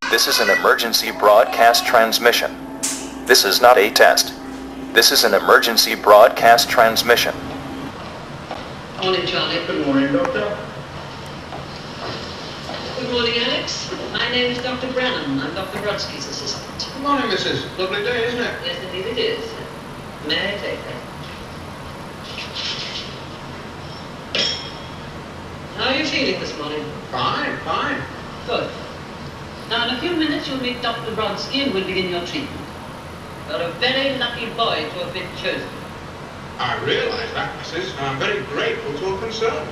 This is an emergency broadcast transmission. This is not a test. This is an emergency broadcast transmission. Morning, Charlie. Good morning, Doctor. Good morning, Alex. My name is Dr. Branham. I'm Dr. Brodsky's assistant. Good morning, Mrs. Lovely day, isn't it? Yes, indeed it is. May I take that? How are you feeling this morning? Fine, fine. Good. Now, in a few minutes, you'll meet Dr. Brodsky and we'll begin your treatment. You're a very lucky boy to have been chosen. I realise that, Mrs. and I'm very grateful to a concern.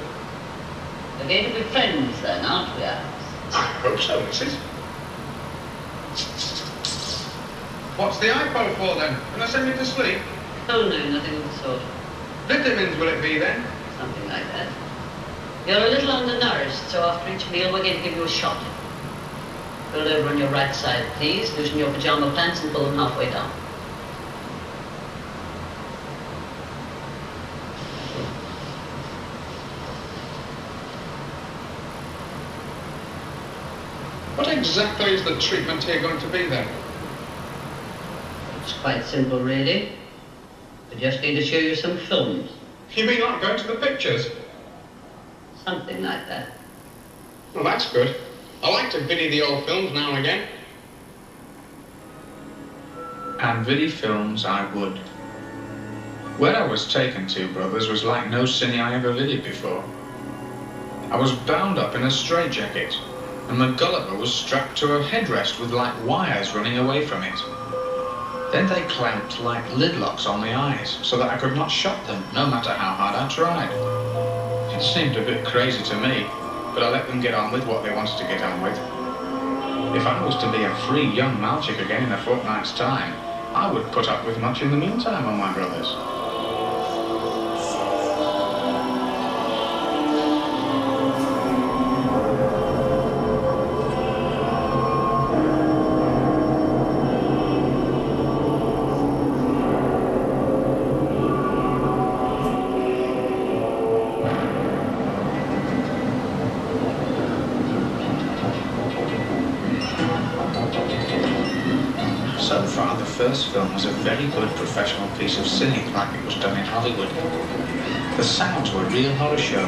We're going to be friends then, aren't we, Alex? I hope so, Mrs. What's the iPod for, then? Can I send me to sleep? Oh, no, nothing of the sort. Vitamins, will it be, then? Something like that. You're a little undernourished, so after each meal, we're going to give you a shot. Roll over on your right side, please. Loosen your pajama pants and pull them halfway down. What exactly is the treatment here going to be, then? It's quite simple, really. We're just going to show you some films. You mean like going to the pictures? Something like that. Well, that's good. I like to video the old films now and again. And video films I would. Where I was taken to, brothers, was like no cine I ever videoed before. I was bound up in a straitjacket, and the Gulliver was strapped to a headrest with like wires running away from it. Then they clamped like lid locks on the eyes, so that I could not shut them, no matter how hard I tried. It seemed a bit crazy to me, but I let them get on with what they wanted to get on with. If I was to be a free young malchick again in a fortnight's time, I would put up with much in the meantime on my brothers. So far, the first film was a very good professional piece of cine, like it was done in Hollywood. The sounds were a real horror show.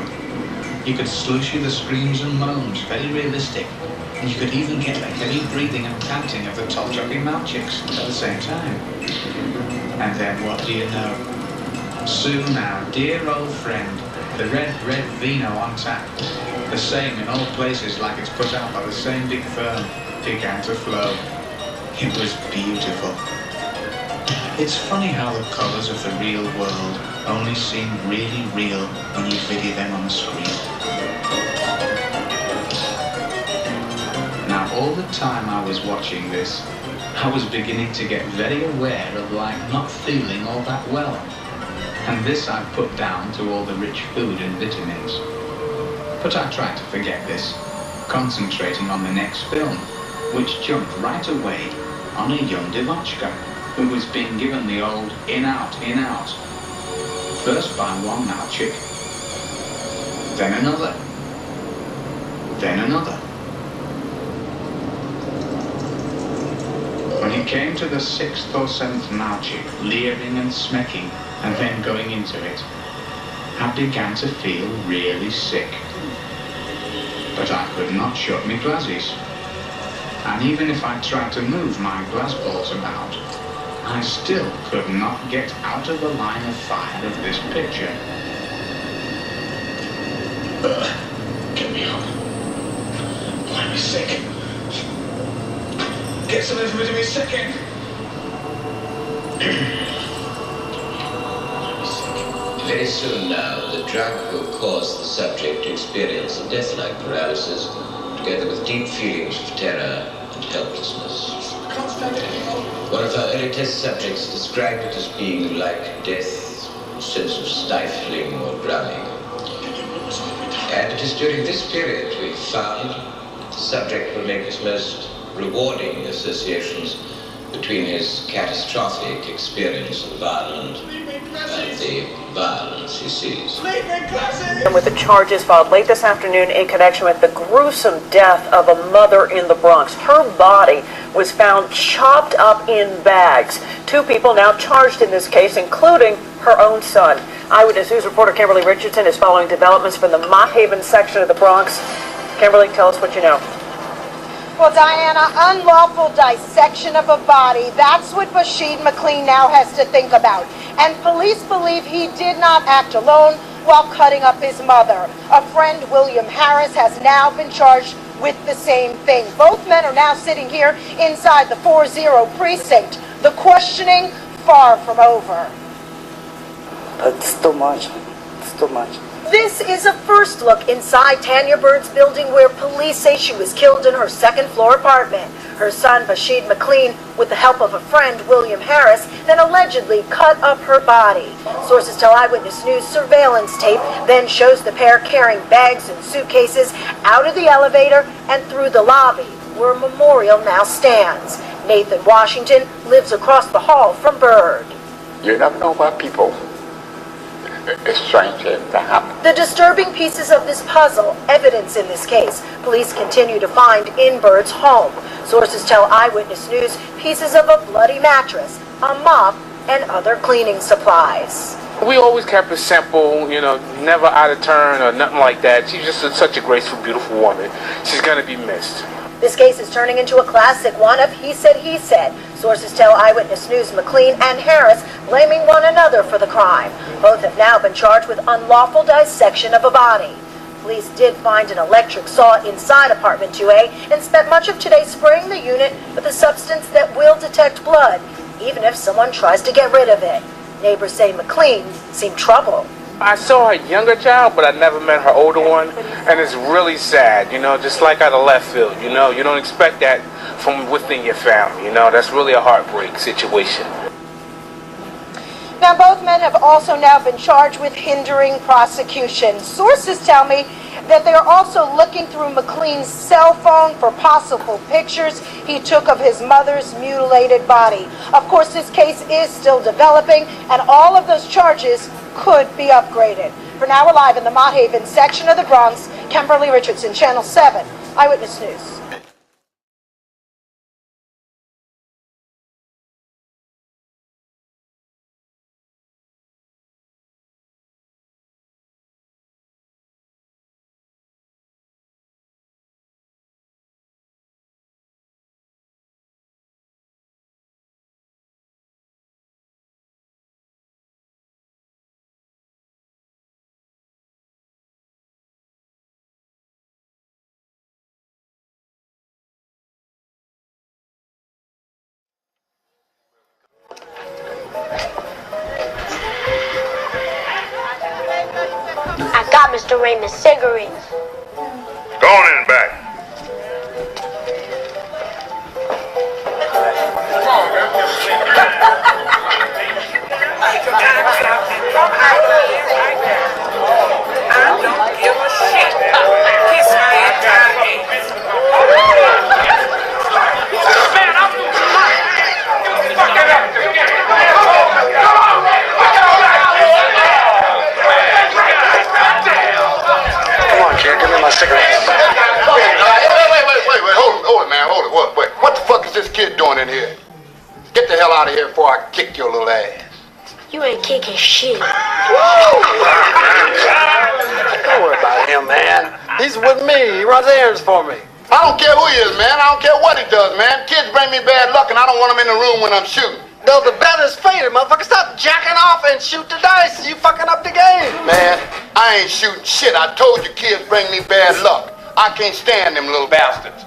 You could sluice you the screams and moans, very realistic. And you could even get the heavy breathing and panting of the top-jockey malchicks at the same time. And then what do you know? Soon now, dear old friend, the red vino on tap, the same in all places like it's put out by the same big firm, began to flow. It was beautiful. It's funny how the colours of the real world only seem really real when you video them on the screen. Now, all the time I was watching this, I was beginning to get very aware of like not feeling all that well. And this I put down to all the rich food and vitamins. But I tried to forget this, concentrating on the next film, which jumped right away on a young Demochka, who was being given the old in-out, in-out. First by one malchick, then another, then another. When it came to the 6th or 7th malchick, leering and smecking, and then going into it, I began to feel really sick. But I could not shut my glasses. And even if I tried to move my glass balls about, I still could not get out of the line of fire of this picture. Get me up. Why me sick? Get something for me to be sick in. Very soon now, the drug will cause the subject to experience a death-like paralysis, together with deep feelings of terror and helplessness. I can't stand it anymore. One of our early test subjects described it as being like death, a sense of stifling or drowning. And it is during this period we found that the subject will make his most rewarding associations between his catastrophic experience of violent and the violence he sees. And with the charges filed late this afternoon in connection with the gruesome death of a mother in the Bronx. Her body was found chopped up in bags. 2 people now charged in this case, including her own son. Eyewitness News reporter Kimberly Richardson is following developments from the Mott Haven section of the Bronx. Kimberly, tell us what you know. Well, Diana, unlawful dissection of a body, that's what Bashid McLean now has to think about. And police believe he did not act alone while cutting up his mother. A friend, William Harris, has now been charged with the same thing. Both men are now sitting here inside the 4-0 precinct. The questioning far from over. It's too much. It's too much. This is a first look inside Tanya Bird's building, where police say she was killed in her second-floor apartment. Her son, Bashid McLean, with the help of a friend, William Harris, then allegedly cut up her body. Sources tell Eyewitness News surveillance tape then shows the pair carrying bags and suitcases out of the elevator and through the lobby, where a memorial now stands. Nathan Washington lives across the hall from Bird. You never know what people. It's strange to happen. The disturbing pieces of this puzzle, evidence in this case, police continue to find in Bird's home. Sources tell Eyewitness News pieces of a bloody mattress, a mop, and other cleaning supplies. We always kept it simple, you know, never out of turn or nothing like that. She's just such a graceful, beautiful woman. She's going to be missed. This case is turning into a classic one of he said, he said. Sources tell Eyewitness News McLean and Harris blaming one another for the crime. Both have now been charged with unlawful dissection of a body. Police did find an electric saw inside apartment 2A and spent much of today spraying the unit with a substance that will detect blood, even if someone tries to get rid of it. Neighbors say McLean seemed troubled. I saw her younger child, but I never met her older one, and it's really sad, you know, just like out of left field, you know. You don't expect that from within your family, you know. That's really a heartbreak situation. Now, both men have also now been charged with hindering prosecution. Sources tell me that they are also looking through McLean's cell phone for possible pictures he took of his mother's mutilated body. Of course, this case is still developing, and all of those charges could be upgraded. For now, we're live in the Mott Haven section of the Bronx. Kimberly Richardson, Channel 7, Eyewitness News. I got Mr. Raymond's cigarettes. Go on in back. I don't give a shit. Kiss my entire head. Man, I'm doing tonight. Fuck it up. Come on, kid, give me my cigarettes. Wait, hold it, man, hold it. Wait, what the fuck is this kid doing in here? Get the hell out of here before I kick your little ass. You ain't kicking shit. Don't worry about him, man. He's with me. He runs errands for me. I don't care who he is, man. I don't care what he does, man. Kids bring me bad luck, and I don't want them in the room when I'm shooting. No, the bet is faded, motherfucker. Stop jacking off and shoot the dice. You fucking up the game. Man, I ain't shooting shit. I told you kids bring me bad luck. I can't stand them little bastards.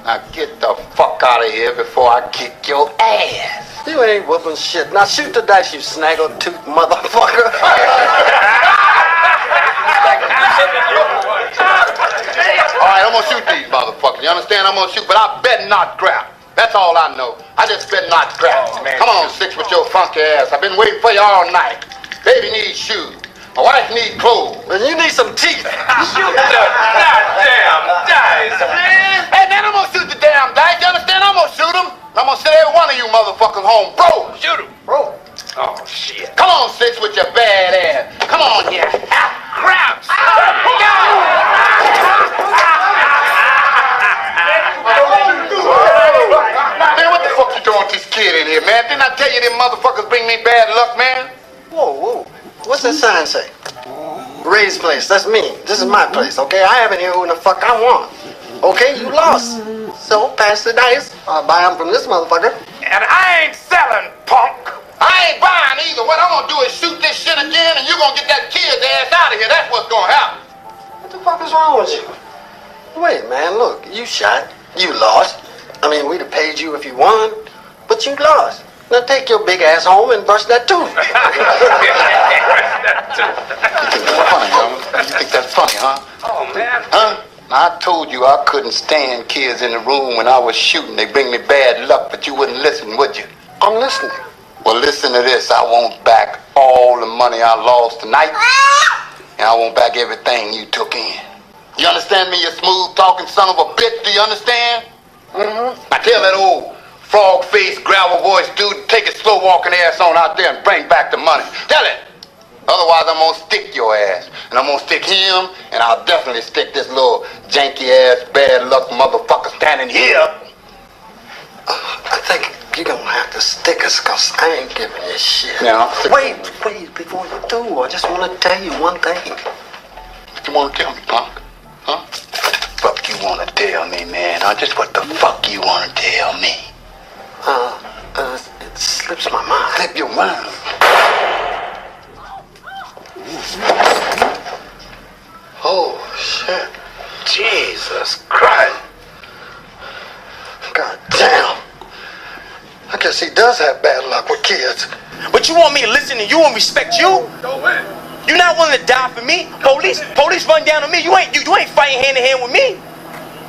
Now get the fuck out of here before I kick your ass. You ain't whooping shit. Now shoot the dice, you snaggle-tooth motherfucker. All right, I'm gonna shoot these motherfuckers. You understand? I'm gonna shoot, but I bet not crap. That's all I know. I just bet not crap. Come on, Six, with your funky ass. I've been waiting for you all night. Baby needs shoes. My wife needs clothes. And you need some teeth. Shoot the goddamn dice, man. Hey, man, I'm gonna shoot the damn dice. You understand? I'm gonna shoot them. I'm gonna send every one of you motherfuckers home, bro. Shoot them, bro. Oh, shit. Come on, Six, with your bad on, you half crabs! Man, what the fuck you doing with this kid in here, man? Didn't I tell you them motherfuckers bring me bad luck, man? Whoa, whoa. What's that sign say? Ray's place, that's me. This is my place, okay? I have in here who the fuck I want. Okay, you lost. So, pass the dice. I'll buy them from this motherfucker. And I ain't selling, punk. I ain't buying either. What I'm gonna do is shoot this shit again and you're gonna get that kid's ass out of here. That's what's gonna happen. What the fuck is wrong with you? Wait, man, look. You shot. You lost. I mean, we'd have paid you if you won, but you lost. Now take your big ass home and brush that tooth. You think that's funny, huh? You think that's funny, huh? Oh, man. Huh? I told you I couldn't stand kids in the room when I was shooting. They bring me bad luck, but you wouldn't listen, would you? I'm listening. Well, listen to this. I want back all the money I lost tonight, and I want back everything you took in. You understand me, you smooth-talking son of a bitch? Do you understand? Mm-hmm. Now tell that old frog-faced, gravel-voiced dude to take his slow-walking ass on out there and bring back the money. Tell it. Otherwise, I'm gonna stick your ass. And I'm gonna stick him, and I'll definitely stick this little janky-ass, bad-luck motherfucker standing here. I think you're gonna have to stick us, because I ain't giving you shit. Now, wait, please, before you do, I just want to tell you one thing. What you want to tell me, punk? Huh? What the fuck you want to tell me, man? Huh? Just what the fuck you want to tell me? It slips my mind. Slip your mind? Oh, shit. Jesus Christ. God damn. I guess he does have bad luck with kids. But you want me to listen to you and respect you? You're not willing to die for me? Police run down on me. You ain't fighting hand in hand with me.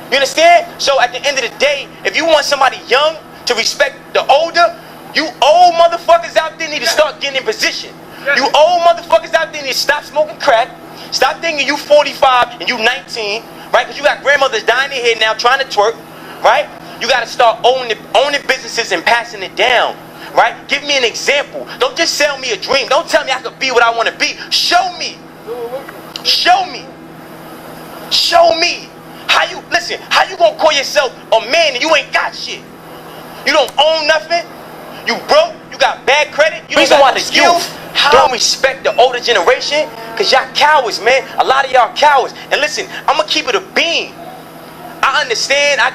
You understand? So at the end of the day, if you want somebody young to respect the older, you old motherfuckers out there need to start getting in position. You old motherfuckers out there need to stop smoking crack. Stop thinking you 45 and you 19, right? Because you got grandmothers dying in here now trying to twerk, right? You got to start owning businesses and passing it down, right? Give me an example. Don't just sell me a dream. Don't tell me I could be what I want to be. Show me. Show me. Show me. How you gonna call yourself a man and you ain't got shit? You don't own nothing. You broke. You got bad credit. You don't got the skills. Don't respect the older generation, cause y'all cowards, man. A lot of y'all cowards. And listen, I'm gonna keep it a beam. I understand. I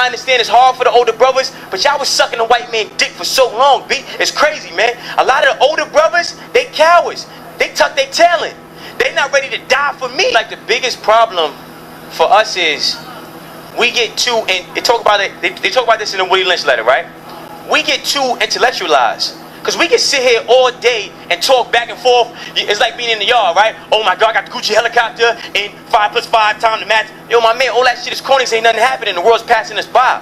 understand it's hard for the older brothers, but y'all was sucking the white man dick for so long, B. It's crazy, man. A lot of the older brothers, they cowards. They tuck their tail in. They not ready to die for me. Like the biggest problem for us is we get too, and they talk about it. They talk about this in the Willie Lynch letter, right? We get too intellectualized. Because we can sit here all day and talk back and forth. It's like being in the yard, right? Oh my God, I got the Gucci helicopter and 5 + 5 time to match. Yo, my man, all that shit is corny. Ain't nothing happening. The world's passing us by.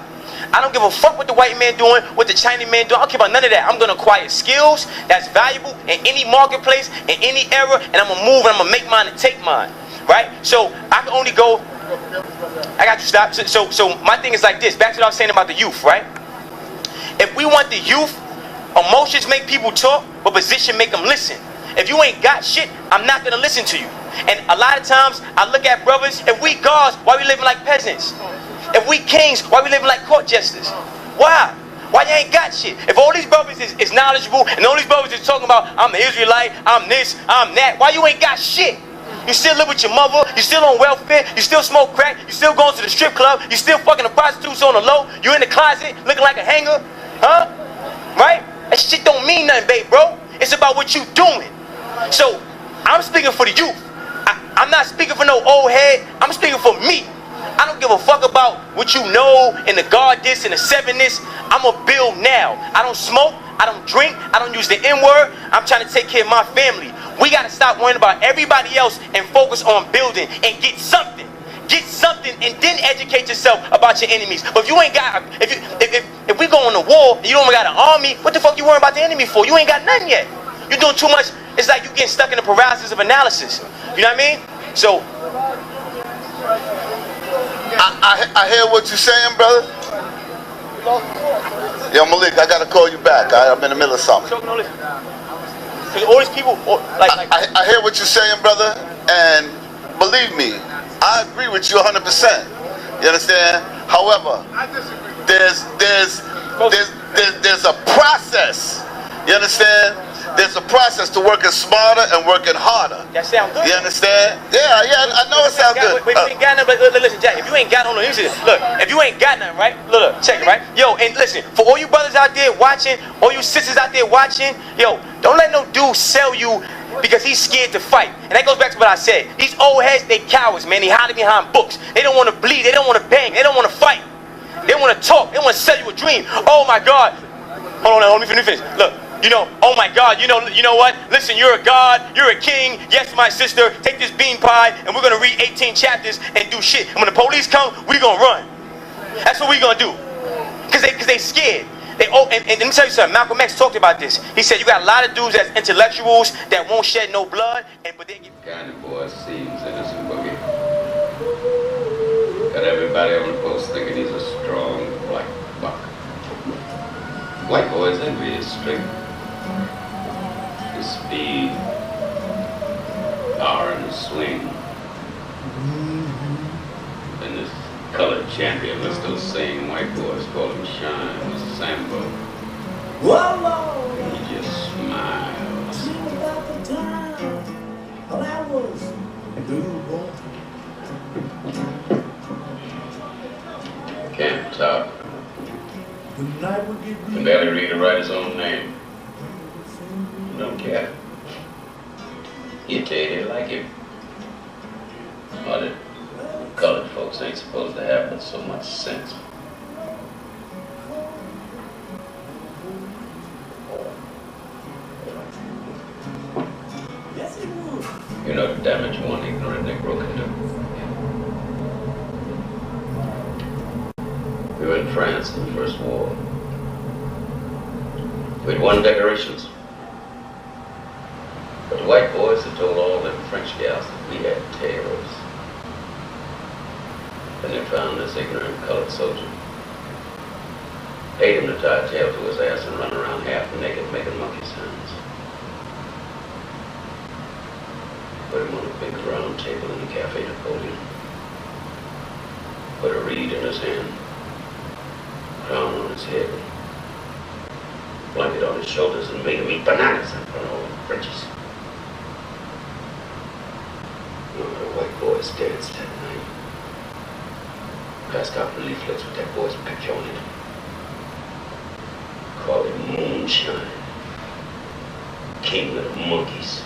I don't give a fuck what the white man doing, what the Chinese man doing. I don't care about none of that. I'm going to acquire skills that's valuable in any marketplace, in any era, and I'm going to move and I'm going to make mine and take mine, right? So I can only go. I got you, stop. So my thing is like this. Back to what I was saying about the youth, right? If we want the youth, emotions make people talk, but position make them listen. If you ain't got shit, I'm not gonna listen to you. And a lot of times, I look at brothers, if we gods, why we living like peasants? If we kings, why we living like court jesters? Why? Why you ain't got shit? If all these brothers is knowledgeable, and all these brothers is talking about, I'm an Israelite, I'm this, I'm that, why you ain't got shit? You still live with your mother, you still on welfare, you still smoke crack, you still going to the strip club, you still fucking the prostitutes on the low, you in the closet looking like a hanger, huh? Right? That shit don't mean nothing, babe, bro. It's about what you doing. So, I'm speaking for the youth. I'm not speaking for no old head. I'm speaking for me. I don't give a fuck about what you know in the guard this and the 7 this. I'm a build now. I don't smoke. I don't drink. I don't use the N-word. I'm trying to take care of my family. We got to stop worrying about everybody else and focus on building and get something. Get something and then educate yourself about your enemies. But if you ain't got, if we go on the war and you don't got an army, what the fuck you worrying about the enemy for? You ain't got nothing yet. You're doing too much. It's like you getting stuck in the paralysis of analysis. You know what I mean? So I hear what you're saying, brother. Yo, Malik, I gotta call you back. I'm in the middle of something. Because all these people, I hear what you're saying, brother, and believe me, I agree with you 100%. You understand? However, there's a process. You understand? There's a process to working smarter and working harder. That sound good. You understand? Yeah, I know it sounds good. Wait, you ain't got nothing, but listen, Jack, if you ain't got, hold on, let me see this. Look, if you ain't got nothing, right? Look, check it, right? Yo, and listen, for all you brothers out there watching, all you sisters out there watching, yo, don't let no dude sell you because he's scared to fight. And that goes back to what I said. These old heads, they cowards, man. They hiding behind books. They don't want to bleed. They don't want to bang. They don't want to fight. They want to talk. They want to sell you a dream. Oh my God. Hold on, let me finish. Look. You know, oh my God, you know what? Listen, you're a God, you're a king. Yes, my sister, take this bean pie and we're gonna read 18 chapters and do shit. And when the police come, we're gonna run. That's what we're gonna do. Cause they scared. And let me tell you something, Malcolm X talked about this. He said you got a lot of dudes that's intellectuals that won't shed no blood, but they get kind of boy seems innocent boogie. Got everybody on the post thinking he's a strong black buck. White boys envy his strength. His speed, power, and his swing. And this colored champion, let's go sing. White boys call him Shine, with Sambo. Whoa, he just smiles. Sing about the time when I was a little boy. Can't talk. Can barely read or write his own name. Don't care. He'd tell you they like him. All the colored folks ain't supposed to have but so much sense. You know the damage one ignorant Negro can do. We were in France in the First War. We'd won decorations. But the white boys had told all them French gals that we had tails. Then they found this ignorant colored soldier. Paid him to tie a tail to his ass and run around half naked making monkey sounds. Put him on a big round table in the Cafe Napoleon. Put a reed in his hand. Crown on his head. Blanket on his shoulders and made him eat bananas in front of all the Frenchies. The white boys danced that night. Passed out leaflets with that boy's picture on it. Called him Moonshine. King of the monkeys.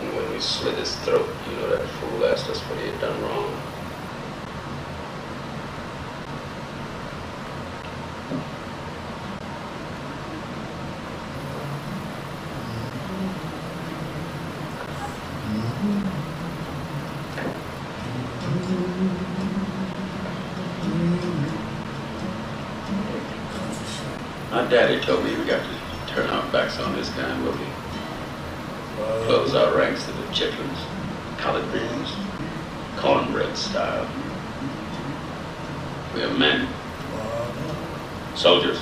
And when we slit his throat, you know that fool asked us what he had done wrong. My daddy told me we got to turn our backs on this kind, will we? Close our ranks to the chitlins, collard greens, cornbread style. We are men, soldiers,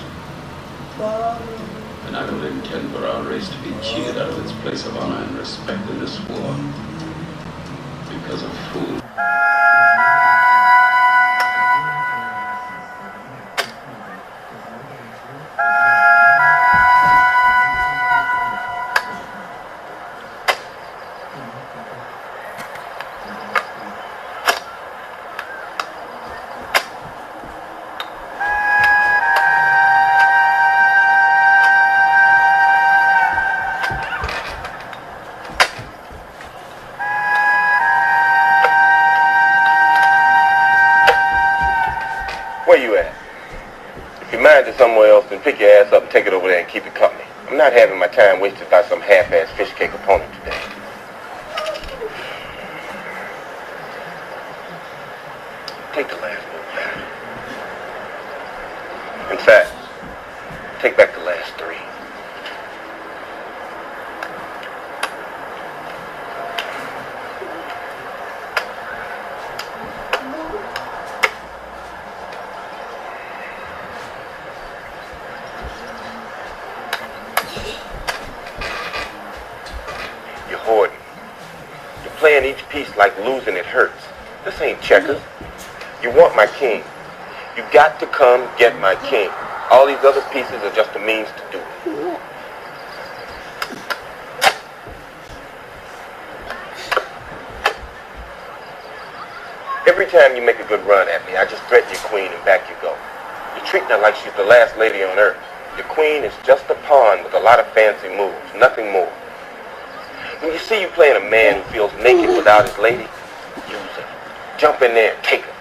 and I don't intend for our race to be cheated out of its place of honor and respect in this war because of fools. Somewhere else, then pick your ass up and take it over there and keep it company. I'm not having my time wasted by some half-ass fish cake opponent today. Take the last move. In fact, take back the last three. playing each piece like losing it hurts. This ain't checkers. You want my king. You got to come get my king. All these other pieces are just a means to do it. Every time you make a good run at me, I just threaten your queen and back you go. You're treating her like she's the last lady on earth. Your queen is just a pawn with a lot of fancy moves, nothing more. When you see you playing a man who feels naked without his lady, use her. Jump in there and take her.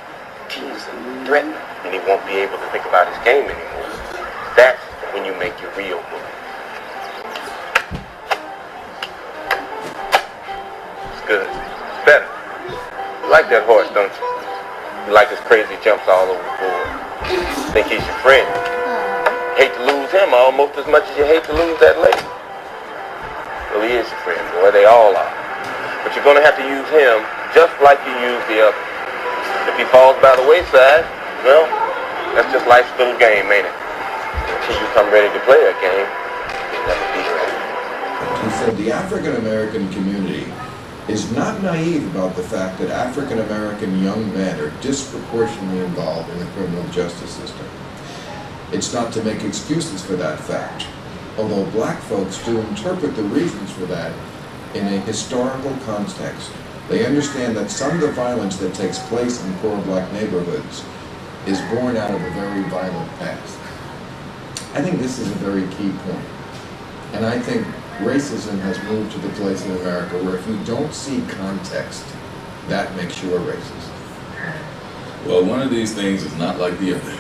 Tease her, threaten her, and he won't be able to think about his game anymore. That's when you make your real move. It's good. It's better. You like that horse, don't you? You like his crazy jumps all over the board. Think he's your friend. Hate to lose him almost as much as you hate to lose that lady. Well, he is your friend, boy. They all are. But you're going to have to use him just like you use the other. If he falls by the wayside, well, that's just life's little game, ain't it? Until you come ready to play a game, you'll never be ready. He said the African American community is not naive about the fact that African American young men are disproportionately involved in the criminal justice system. It's not to make excuses for that fact, although black folks do interpret the reasons for that in a historical context. They understand that some of the violence that takes place in poor black neighborhoods is born out of a very violent past. I think this is a very key point. And I think racism has moved to the place in America where if you don't see context, that makes you a racist. Well, one of these things is not like the other.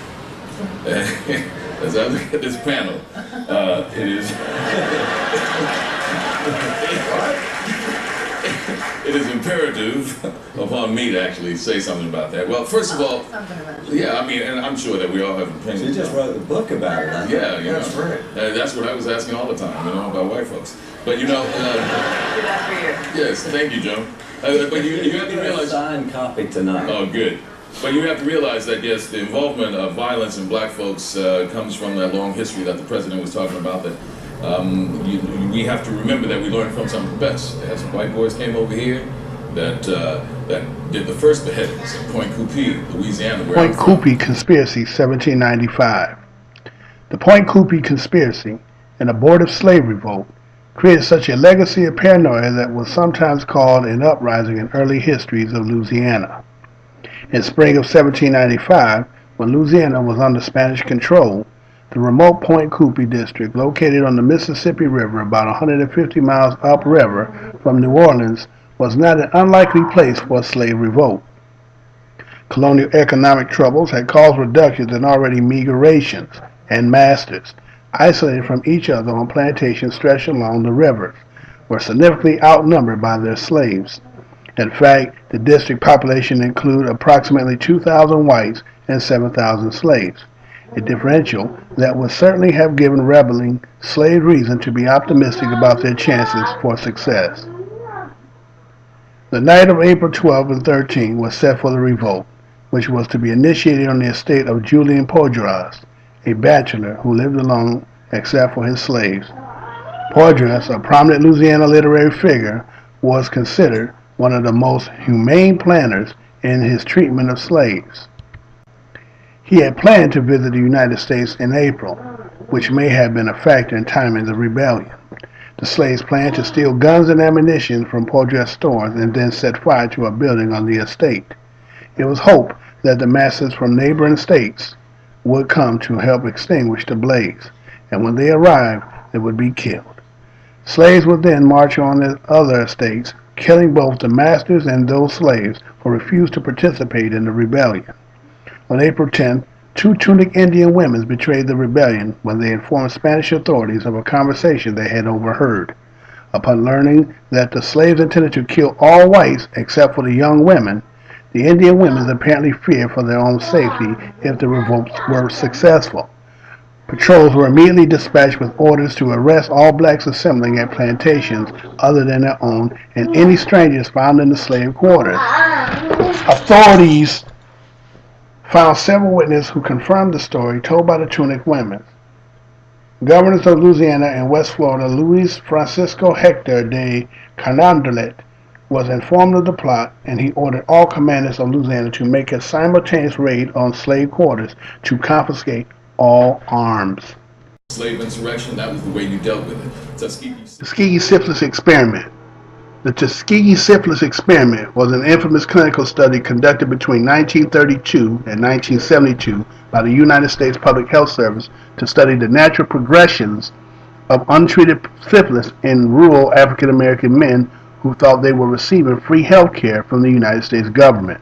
As I look at this panel, it is it is imperative upon me to actually say something about that. Well, first of all, yeah, I mean, and I'm sure that we all have opinions. You just wrote a book about it. Yeah, you know, that's right. That's what I was asking all the time, you know, about white folks. But you know, yes, thank you, Joe. But you have to realize. Signed copy tonight. Oh, good. But you have to realize that, yes, the involvement of violence in black folks comes from that long history that the president was talking about, that we have to remember that we learned from some of the best. They had some white boys came over here that did the first beheadings at Point Coupee, Louisiana. Point Coupee Conspiracy, 1795. The Point Coupee Conspiracy, an abortive slave revolt, created such a legacy of paranoia that was sometimes called an uprising in early histories of Louisiana. In spring of 1795, when Louisiana was under Spanish control, the remote Point Coupee district, located on the Mississippi River about 150 miles upriver from New Orleans, was not an unlikely place for a slave revolt. Colonial economic troubles had caused reductions in already meager rations, and masters, isolated from each other on plantations stretched along the rivers, were significantly outnumbered by their slaves. In fact, the district population included approximately 2,000 whites and 7,000 slaves, a differential that would certainly have given rebelling slaves reason to be optimistic about their chances for success. The night of April 12 and 13 was set for the revolt, which was to be initiated on the estate of Julian Poydras, a bachelor who lived alone except for his slaves. Poydras, a prominent Louisiana literary figure, was considered one of the most humane planners in his treatment of slaves. He had planned to visit the United States in April, which may have been a factor in timing the rebellion. The slaves planned to steal guns and ammunition from Poydras' stores and then set fire to a building on the estate. It was hoped that the masses from neighboring states would come to help extinguish the blaze, and when they arrived, they would be killed. Slaves would then march on the other estates, killing both the masters and those slaves who refused to participate in the rebellion. On April 10th, 2 Tunic Indian women betrayed the rebellion when they informed Spanish authorities of a conversation they had overheard. Upon learning that the slaves intended to kill all whites except for the young women, the Indian women apparently feared for their own safety if the revolts were successful. Patrols were immediately dispatched with orders to arrest all blacks assembling at plantations other than their own and any strangers found in the slave quarters. Authorities found several witnesses who confirmed the story told by the Tunic women. Governors of Louisiana and West Florida, Luis Francisco Hector de Carondelet, was informed of the plot, and he ordered all commanders of Louisiana to make a simultaneous raid on slave quarters to confiscate all arms. Slave insurrection, that was the way you dealt with it. Tuskegee syphilis experiment. The Tuskegee syphilis experiment was an infamous clinical study conducted between 1932 and 1972 by the United States Public Health Service to study the natural progressions of untreated syphilis in rural African American men who thought they were receiving free health care from the United States government.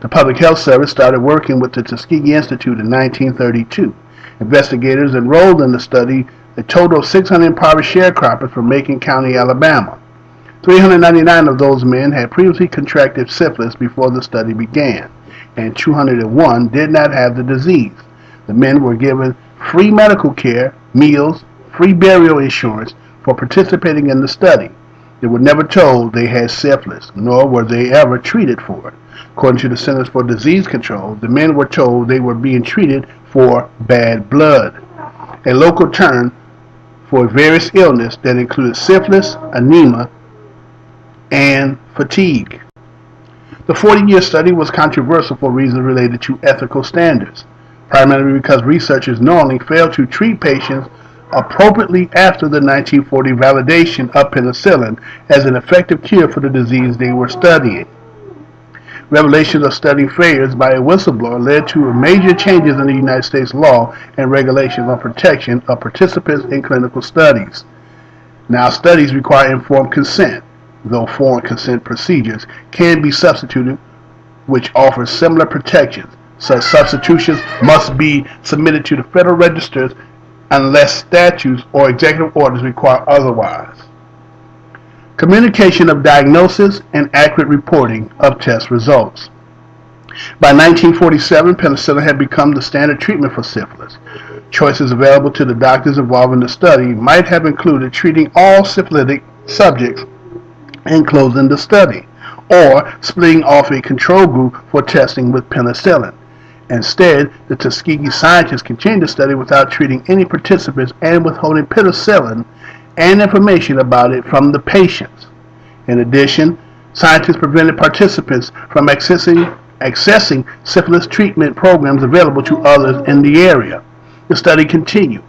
The Public Health Service started working with the Tuskegee Institute in 1932. Investigators enrolled in the study a total of 600 impoverished sharecroppers from Macon County, Alabama. 399 of those men had previously contracted syphilis before the study began, and 201 did not have the disease. The men were given free medical care, meals, free burial insurance for participating in the study. They were never told they had syphilis, nor were they ever treated for it. According to the Centers for Disease Control, the men were told they were being treated for bad blood, a local term for various illness that included syphilis, anemia, and fatigue. The 40-year study was controversial for reasons related to ethical standards, primarily because researchers knowingly failed to treat patients appropriately after the 1940 validation of penicillin as an effective cure for the disease they were studying. Revelations of study failures by a whistleblower led to major changes in the United States law and regulations on protection of participants in clinical studies. Now studies require informed consent, though foreign consent procedures can be substituted which offer similar protections. Such substitutions must be submitted to the Federal Registers unless statutes or executive orders require otherwise. Communication of diagnosis and accurate reporting of test results. By 1947, penicillin had become the standard treatment for syphilis. Choices available to the doctors involved in the study might have included treating all syphilitic subjects and closing the study, or splitting off a control group for testing with penicillin. Instead, the Tuskegee scientists continued the study without treating any participants and withholding penicillin and information about it from the patients. In addition, scientists prevented participants from accessing syphilis treatment programs available to others in the area. The study continued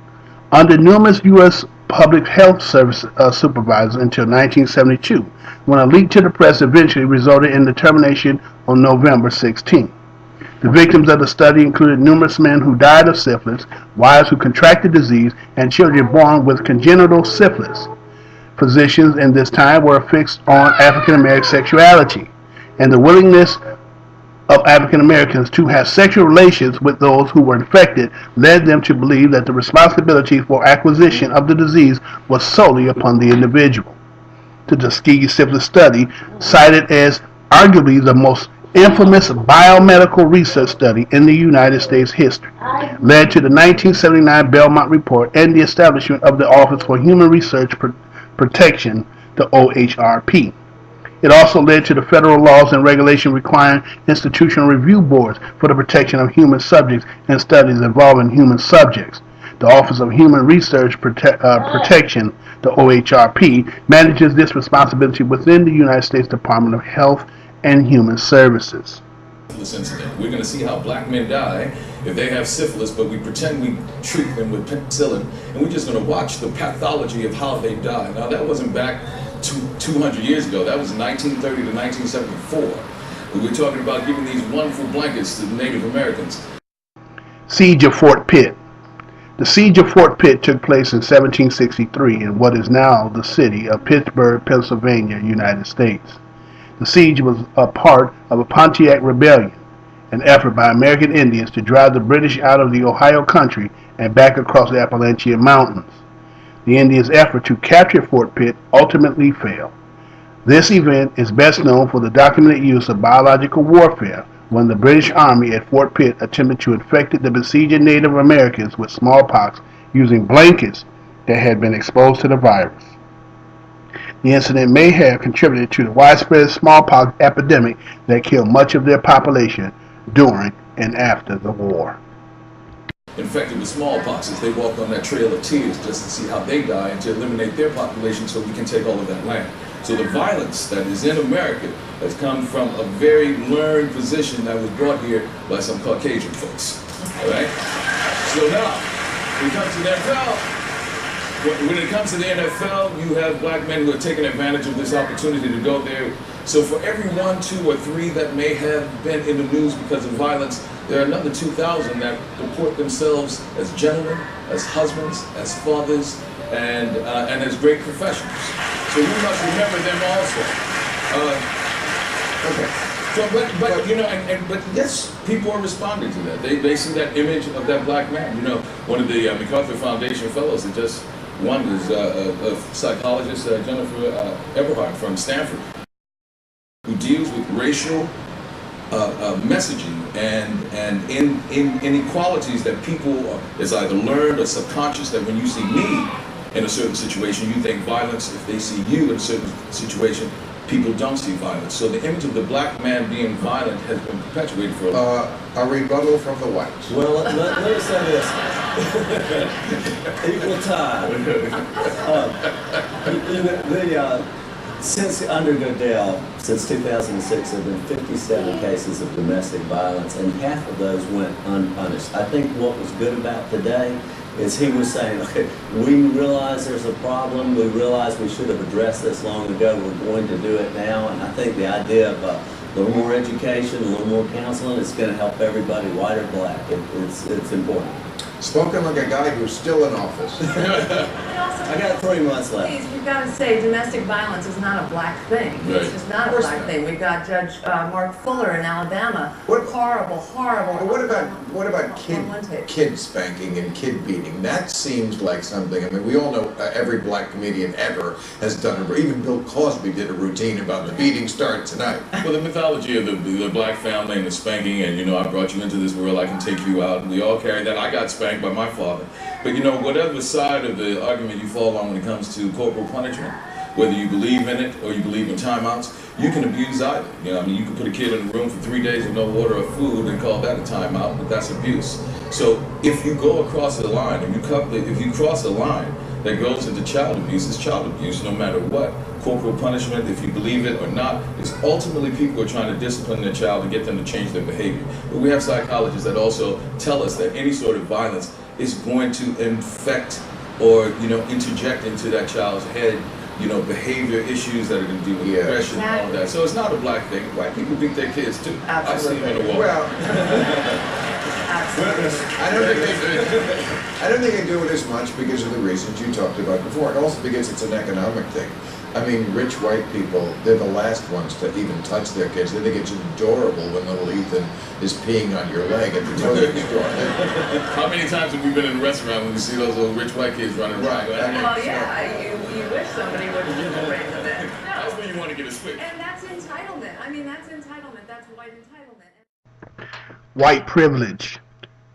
under numerous U.S. Public Health Service supervisors until 1972, when a leak to the press eventually resulted in the termination on November 16. The victims of the study included numerous men who died of syphilis, wives who contracted disease, and children born with congenital syphilis. Physicians in this time were fixed on African American sexuality, and the willingness of African Americans to have sexual relations with those who were infected led them to believe that the responsibility for acquisition of the disease was solely upon the individual. The Tuskegee syphilis study, cited as arguably the most infamous biomedical research study in the United States history, led to the 1979 Belmont Report and the establishment of the Office for Human Research Protection, the OHRP. It also led to the federal laws and regulations requiring institutional review boards for the protection of human subjects and studies involving human subjects. The Office of Human Research Protection, the OHRP, manages this responsibility within the United States Department of Health and Human Services. Incident. We're going to see how black men die if they have syphilis, but we pretend we treat them with penicillin, and we're just going to watch the pathology of how they die. Now, that wasn't back 200 years ago. That was 1930 to 1974. We were talking about giving these wonderful blankets to the Native Americans. Siege of Fort Pitt. The Siege of Fort Pitt took place in 1763 in what is now the city of Pittsburgh, Pennsylvania, United States. The siege was a part of a Pontiac Rebellion, an effort by American Indians to drive the British out of the Ohio country and back across the Appalachian Mountains. The Indians' effort to capture Fort Pitt ultimately failed. This event is best known for the documented use of biological warfare when the British Army at Fort Pitt attempted to infect the besieging Native Americans with smallpox using blankets that had been exposed to the virus. The incident may have contributed to the widespread smallpox epidemic that killed much of their population during and after the war. infected with smallpox as they walk on that trail of tears just to see how they die and to eliminate their population so we can take all of that land. So the violence that is in America has come from a very learned position that was brought here by some Caucasian folks. All right? So now, when it comes to the NFL, when it comes to the NFL, you have black men who are taking advantage of this opportunity to go there. So for every 1, 2, or 3 that may have been in the news because of violence, there are another 2,000 that report themselves as gentlemen, as husbands, as fathers, and as great professionals. So we must remember them also. Okay. So, but you know, but yes, people are responding to that. They see that image of that black man. You know, one of the MacArthur Foundation fellows that just won is a psychologist, Jennifer Eberhardt from Stanford, who deals with racial messaging and inequalities that people is either learned or subconscious, that when you see me in a certain situation, you think violence. If they see you in a certain situation, people don't see violence. So the image of the black man being violent has been perpetuated for a rebuttal from the whites. Well, let me say this. Equal time. Since under Goodell, since 2006, there have been 57 cases of domestic violence, and half of those went unpunished. I think what was good about today is he was saying, okay, we realize there's a problem, we realize we should have addressed this long ago, we're going to do it now, and I think the idea of a little more education, a little more counseling, it's going to help everybody, white or black. It's important. Spoken like a guy who's still in office. I got 3 months left. Please, we've got to say domestic violence is not a black thing. Right. It's just not a black thing. We've got Judge Mark Fuller in Alabama. Horrible. What about kid spanking and kid beating? That seems like something. I mean, we all know every black comedian ever has done it. Even Bill Cosby did a routine about the beating start tonight. Well, the mythology of the black family and the spanking, and you know, I brought you into this world, I can take you out, and we all carry that. I got spanked by my father. But you know, whatever side of the argument you fall on when it comes to corporal punishment, whether you believe in it or you believe in timeouts, you can abuse either. You know, I mean, you can put a kid in a room for 3 days with no water or food and call that a timeout, but that's abuse. So if you go across the line, if you cross a line that goes into child abuse, it's child abuse no matter what. Corporal punishment, if you believe it or not, is ultimately people are trying to discipline their child to get them to change their behavior. But we have psychologists that also tell us that any sort of violence is going to infect or, you know, interject into that child's head, you know, behavior issues that are going to deal with depression and all that. So it's not a black thing. White people beat their kids too. Absolutely. I see them in the wall. Well, I don't think they do it as much because of the reasons you talked about before, and also because it's an economic thing. I mean, rich white people, they're the last ones to even touch their kids. They think it's adorable when little Ethan is peeing on your leg at the toilet store. How many times have we been in a restaurant when we see those little rich white kids running around? Well, yeah, you wish somebody would raise them in. That's when you want to get a switch. And that's entitlement. I mean, that's entitlement. That's white entitlement. White privilege.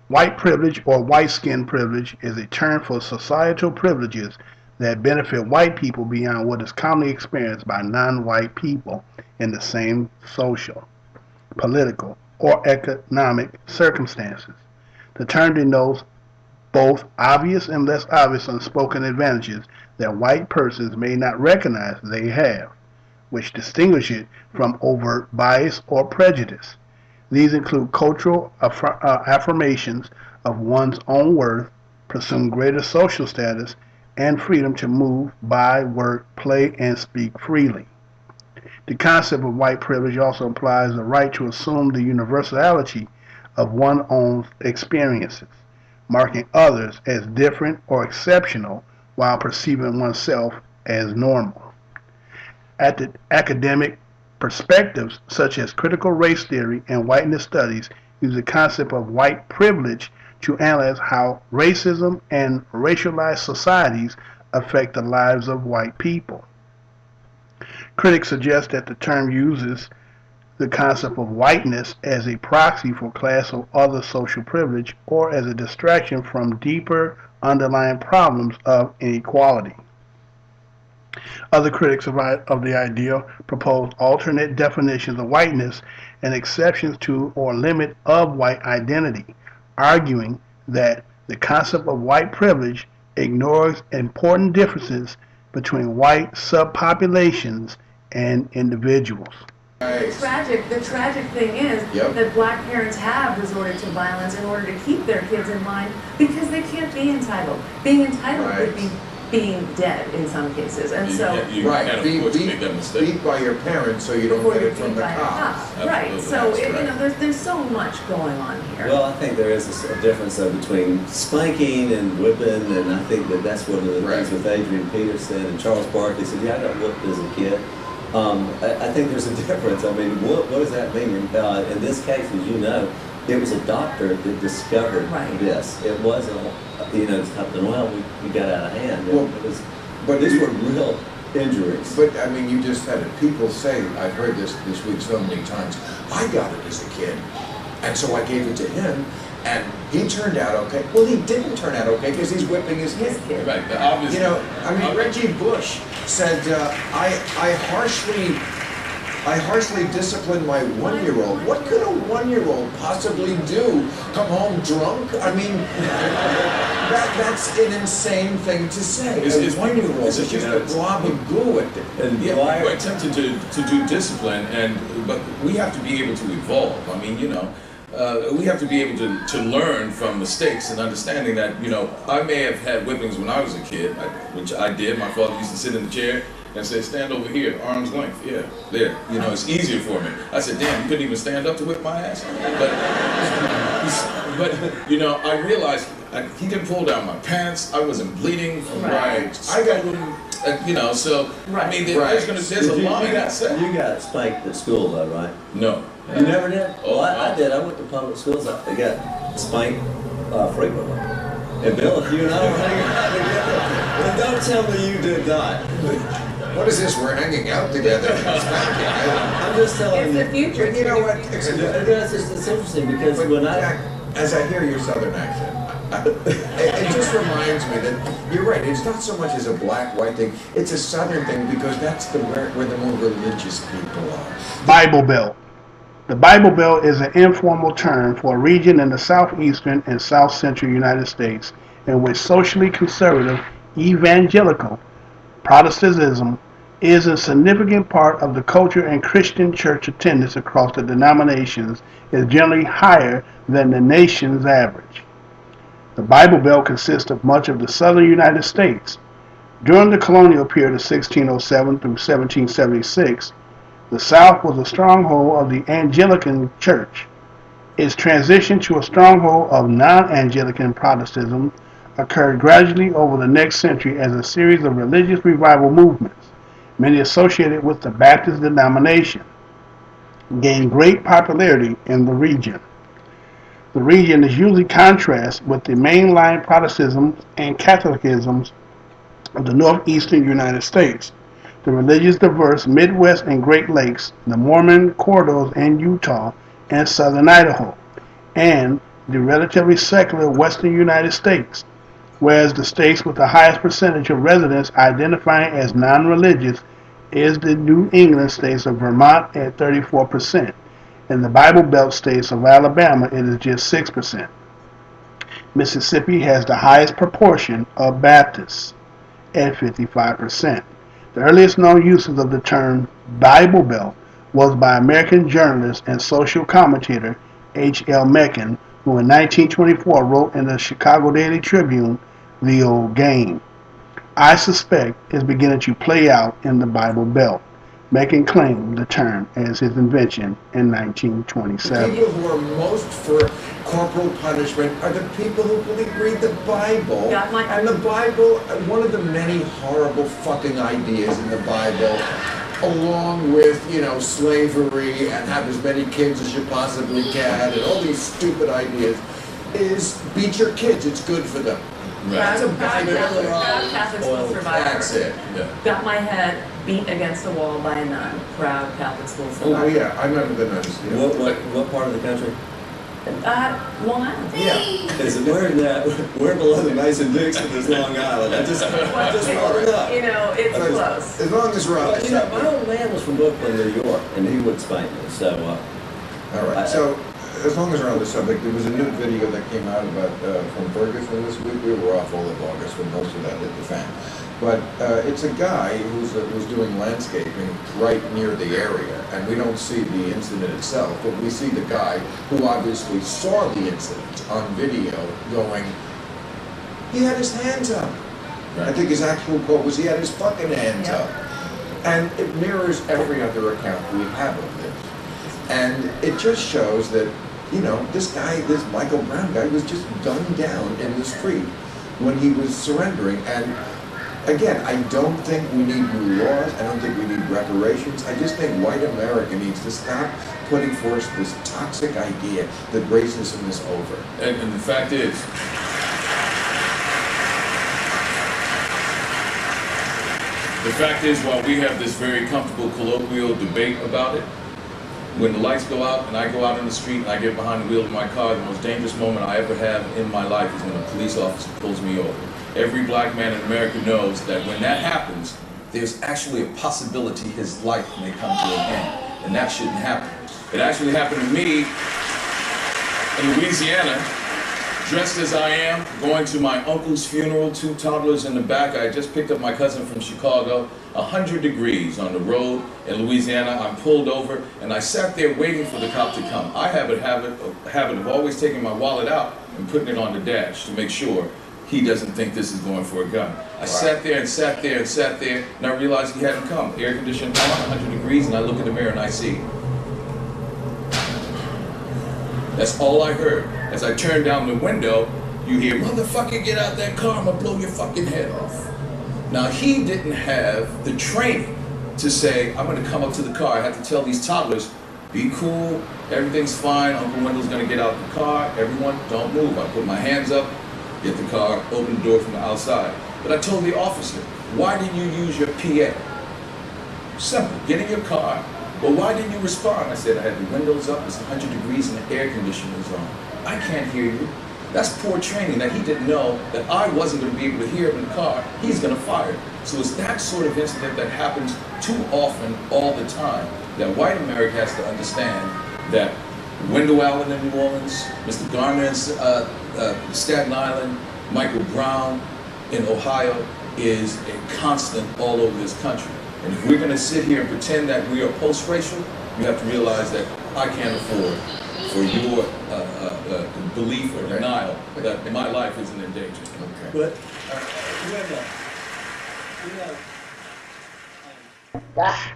White privilege or white skin privilege is a term for societal privileges that benefit white people beyond what is commonly experienced by non-white people in the same social, political, or economic circumstances. The term denotes both obvious and less obvious unspoken advantages that white persons may not recognize they have, which distinguish it from overt bias or prejudice. These include cultural affirmations of one's own worth, presumed greater social status, and freedom to move, buy, work, play, and speak freely. The concept of white privilege also implies the right to assume the universality of one's own experiences, marking others as different or exceptional while perceiving oneself as normal. At the academic perspectives such as critical race theory and whiteness studies use the concept of white privilege to analyze how racism and racialized societies affect the lives of white people. Critics suggest that the term uses the concept of whiteness as a proxy for class or other social privilege, or as a distraction from deeper underlying problems of inequality. Other critics of the idea propose alternate definitions of whiteness and exceptions to or limit of white identity, arguing that The concept of white privilege ignores important differences between white subpopulations and individuals. The tragic thing is that black parents have resorted to violence in order to keep their kids in line because they can't be entitled. Being entitled would be being dead in some cases, and beat by your parents so you don't get it from the cops. Right. So you know, there's so much going on here. Well, I think there is a difference though between spanking and whipping, and I think that's one of the things with Adrian Peterson and Charles Barkley said, yeah, I got whipped as a kid. I think there's a difference. I mean, what does that mean? In this case, as you know, it was a doctor that discovered this. It wasn't, something, well, we got out of hand. Well, but these were real injuries. But, I mean, you just had it. People say, I've heard this week so many times, I got it as a kid, and so I gave it to him, and he turned out okay. Well, he didn't turn out okay because he's whipping his kid. Right, but obviously. You know, I mean, Reggie Bush said, I harshly disciplined my 1-year-old. What could a 1-year-old possibly do? Come home drunk? I mean, that's an insane thing to say. A 1-year-old is just a blob of glue at the And yeah, we're attempting to do discipline, but we have to be able to evolve. I mean, we have to be able to learn from mistakes and understanding that, I may have had whippings when I was a kid, which I did. My father used to sit in the chair and say, stand over here, arm's length, yeah, there. It's easier for me. I said, damn, you couldn't even stand up to whip my ass? But I realized he didn't pull down my pants. I wasn't bleeding from I got him, so, I mean, there's a line that's set. You got spanked at school though, right? No. You never did? Well, I did. I went to public schools. I got spanked frequently. And Bill, if you and I were hanging out together, don't tell me you did not. What is this? We're hanging out together. I'm just telling you. It's the future. But you know what? It's interesting because as I hear your southern accent, it just reminds me that you're right. It's not so much as a black-white thing. It's a southern thing because that's where the more religious people are. Bible Belt. The Bible Belt is an informal term for a region in the southeastern and south central United States in which socially conservative evangelical Protestantism is a significant part of the culture, and Christian church attendance across the denominations is generally higher than the nation's average. The Bible Belt consists of much of the southern United States. During the colonial period of 1607 through 1776, the South was a stronghold of the Anglican Church. Its transition to a stronghold of non-Anglican Protestantism occurred gradually over the next century as a series of religious revival movements, many associated with the Baptist denomination, gained great popularity in the region. The region is usually contrasted with the mainline Protestantism and Catholicism of the northeastern United States, the religious diverse Midwest and Great Lakes, the Mormon corridors in Utah and southern Idaho, and the relatively secular western United States, whereas the states with the highest percentage of residents identifying as non-religious is the New England states of Vermont at 34%, and the Bible Belt states of Alabama it is just 6%. Mississippi has the highest proportion of Baptists at 55%. The earliest known uses of the term Bible Belt was by American journalist and social commentator H.L. Mencken, who in 1924 wrote in the Chicago Daily Tribune, "The old game, I suspect, is beginning to play out in the Bible Belt." Mencken claimed the term as his invention in 1927. The people who are most for corporal punishment are the people who read the Bible. And the Bible, one of the many horrible fucking ideas in the Bible, along with, slavery and have as many kids as you possibly can and all these stupid ideas, is beat your kids. It's good for them. That's a Bible. Proud Catholic school survivor. That's it. Yeah. Got my head beat against a wall by a nun. Proud Catholic school survivor. Oh yeah, I remember the nuns. Yeah. What part of the country? Long Island. Yeah. Because we're below the Mason-Dixon is Long Island. I just brought it up. It's close. As long as we're up. My old man was from Brooklyn, New York, and he would spank me. So, all right. So as long as we're on the subject, there was a new video that came out about from Ferguson this week. We were off all of August when most of that hit the fan. But it's a guy who's doing landscaping right near the area, and we don't see the incident itself, but we see the guy who obviously saw the incident on video going, he had his hands up. Right. I think his actual quote was, he had his fucking hands up. And it mirrors every other account we have of this. And it just shows that, you know, this guy, this Michael Brown guy, was just gunned down in the street when he was surrendering. And again, I don't think we need new laws. I don't think we need reparations. I just think white America needs to stop putting forth this toxic idea that racism is over. And the fact is, while we have this very comfortable colloquial debate about it, when the lights go out and I go out in the street and I get behind the wheel of my car, the most dangerous moment I ever have in my life is when a police officer pulls me over. Every black man in America knows that when that happens, there's actually a possibility his life may come to an end, and that shouldn't happen. It actually happened to me in Louisiana, dressed as I am, going to my uncle's funeral, 2 toddlers in the back. I had just picked up my cousin from Chicago, 100 degrees on the road in Louisiana. I'm pulled over, and I sat there waiting for the cop to come. I have a habit of always taking my wallet out and putting it on the dash to make sure he doesn't think this is going for a gun. I sat there and sat there and sat there, and I realized he hadn't come. Air conditioned on, 100 degrees, and I look in the mirror and I see. That's all I heard. As I turned down the window, you hear, motherfucker, get out that car, I'm gonna blow your fucking head off. Now, he didn't have the training to say, I'm gonna come up to the car. I had to tell these toddlers, be cool, everything's fine, Uncle Wendell's gonna get out the car, everyone, don't move. I put my hands up, get the car, open the door from the outside. But I told the officer, why didn't you use your PA? Simple, get in your car. Well, why didn't you respond? I said, I had the windows up, it's 100 degrees and the air conditioner is on. I can't hear you. That's poor training that he didn't know that I wasn't going to be able to hear him in the car. He's going to fire. So it's that sort of incident that happens too often, all the time, that white America has to understand that Wendell Allen in New Orleans, Mr. Garner in Staten Island, Michael Brown in Ohio is a constant all over this country. And if we're going to sit here and pretend that we are post-racial, you have to realize that I can't afford for your belief or denial that my life isn't in danger. Okay. But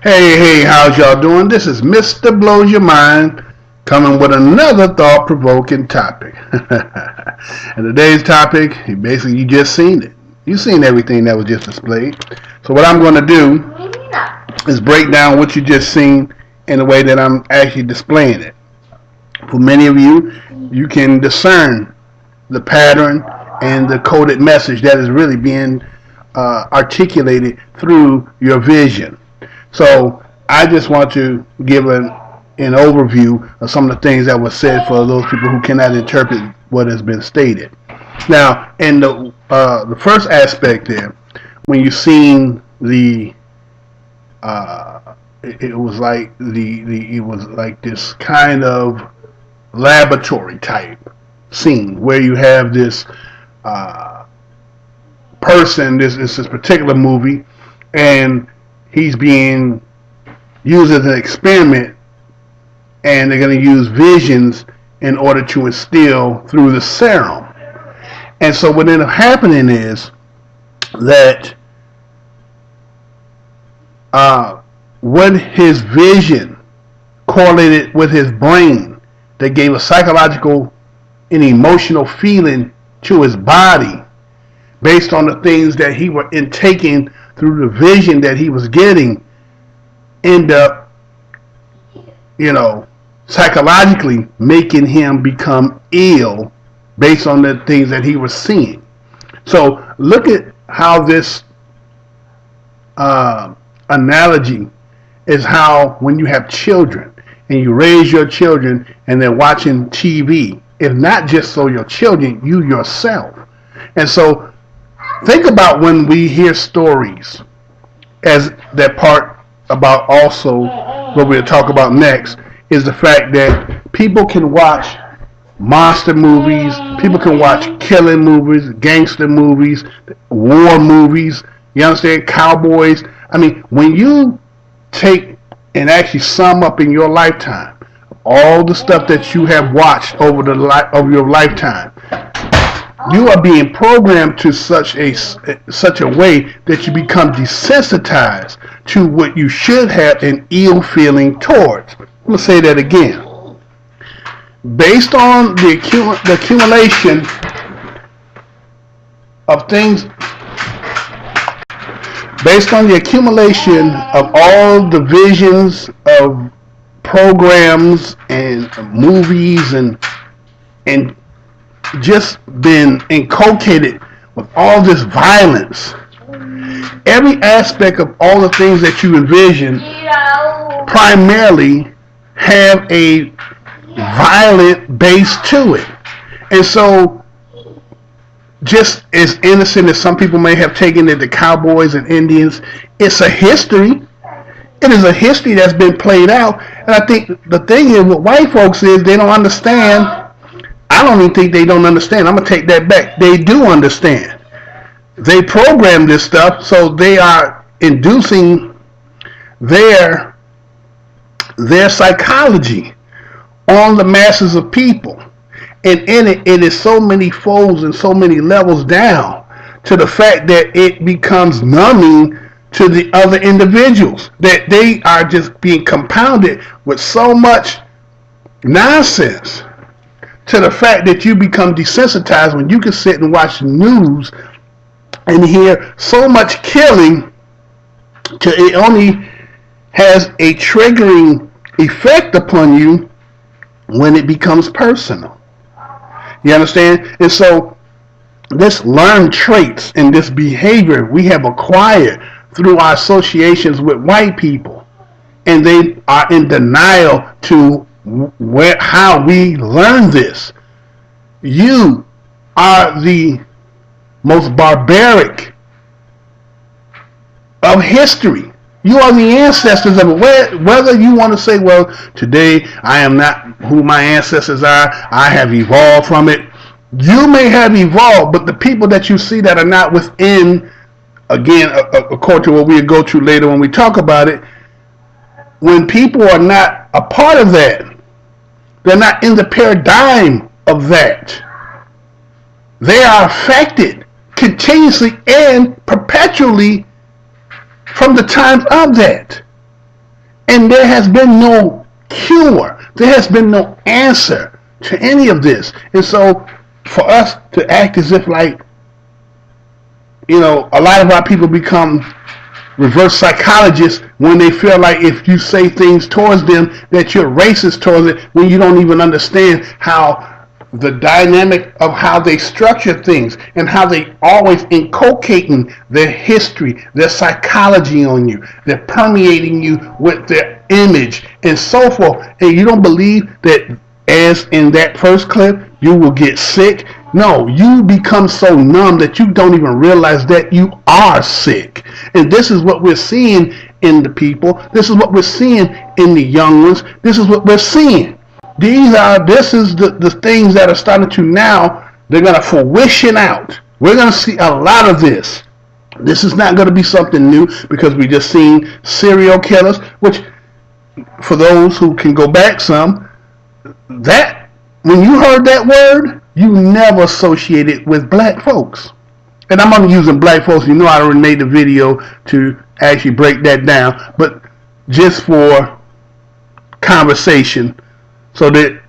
Hey, how's y'all doing? This is Mr. Blows Your Mind coming with another thought-provoking topic. And today's topic, basically you just seen it. You've seen everything that was just displayed. So what I'm going to do is break down what you just seen in the way that I'm actually displaying it. For many of you, you can discern the pattern and the coded message that is really being articulated through your vision. So I just want to give an overview of some of the things that were said for those people who cannot interpret what has been stated. Now, in the first aspect there, when you seen the it was like this kind of laboratory type scene where you have this person, this particular movie, and he's being used as an experiment, and they're going to use visions in order to instill through the serum. And so what ended up happening is that when his vision correlated with his brain, that gave a psychological and emotional feeling to his body based on the things that he were intaking through the vision that he was getting, end up, psychologically making him become ill based on the things that he was seeing. So look at how this analogy is how when you have children and you raise your children and they're watching TV, if not just so your children, you yourself. And so think about when we hear stories, as that part about also what we'll talk about next, is the fact that people can watch monster movies, people can watch killing movies, gangster movies, war movies, you understand, cowboys. I mean, when you take and actually sum up in your lifetime all the stuff that you have watched over the of your lifetime, you are being programmed to such a way that you become desensitized to what you should have an ill feeling towards. I'm going to say that again. Based on the accumulation of things, based on the accumulation of all the visions of programs and movies and just been inculcated with all this violence, every aspect of all the things that you envision primarily have a violent base to it. And so, just as innocent as some people may have taken it, the cowboys and Indians, it's a history. It is a history that's been played out. And I think the thing is, what white folks is, they don't understand. I don't even think they don't understand. I'm going to take that back. They do understand. They program this stuff, so they are inducing their psychology on the masses of people. And in it is so many folds and so many levels down to the fact that it becomes numbing to the other individuals, that they are just being compounded with so much nonsense to the fact that you become desensitized when you can sit and watch the news and hear so much killing till it only has a triggering effect upon you when it becomes personal. You understand? And so this learned traits and this behavior we have acquired through our associations with white people, and they are in denial to how we learn this. You are the most barbaric of history. You are the ancestors of it. Whether you want to say, well, today I am not who my ancestors are, I have evolved from it. You may have evolved, but the people that you see that are not within, again, according to what we'll go to later when we talk about it, when people are not a part of that, they're not in the paradigm of that, they are affected continuously and perpetually from the times of that. And there has been no cure. There has been no answer to any of this. And so for us to act as if like, you know, a lot of our people become reverse psychologists when they feel like if you say things towards them that you're racist towards it, when you don't even understand how the dynamic of how they structure things and how they always inculcating their history, their psychology on you. They're permeating you with their image and so forth. And you don't believe that, as in that first clip, you will get sick. No, you become so numb that you don't even realize that you are sick. And this is what we're seeing in the people. This is what we're seeing in the young ones. This is what we're seeing. This is the things that are starting to now, they're going to fruition out. We're going to see a lot of this. This is not going to be something new because we just seen serial killers, which for those who can go back some, that when you heard that word, you never associate it with black folks. And I'm only using black folks. You know I already made the video to actually break that down, but just for conversation, so that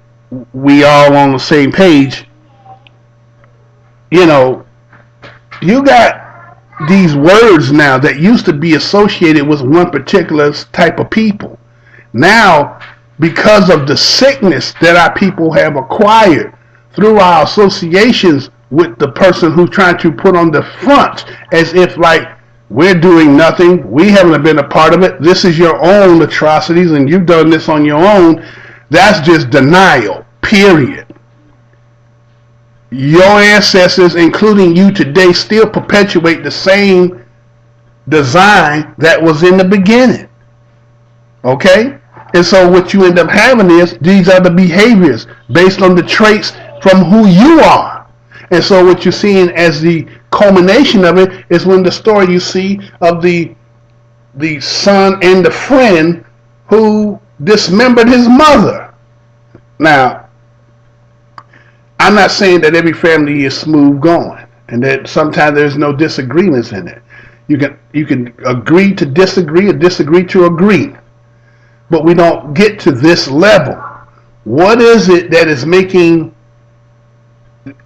we all on the same page. You know, you got these words now that used to be associated with one particular type of people. Now, because of the sickness that our people have acquired through our associations with the person who's trying to put on the front as if like we're doing nothing, we haven't been a part of it, this is your own atrocities and you've done this on your own. That's just denial, period. Your ancestors, including you today, still perpetuate the same design that was in the beginning. Okay? And so what you end up having is these are the behaviors based on the traits from who you are. And so what you're seeing as the culmination of it is when the story you see of the son and the friend who dismembered his mother. Now, I'm not saying that every family is smooth going and that sometimes there's no disagreements in it. You can agree to disagree or disagree to agree. But we don't get to this level. What is it that is making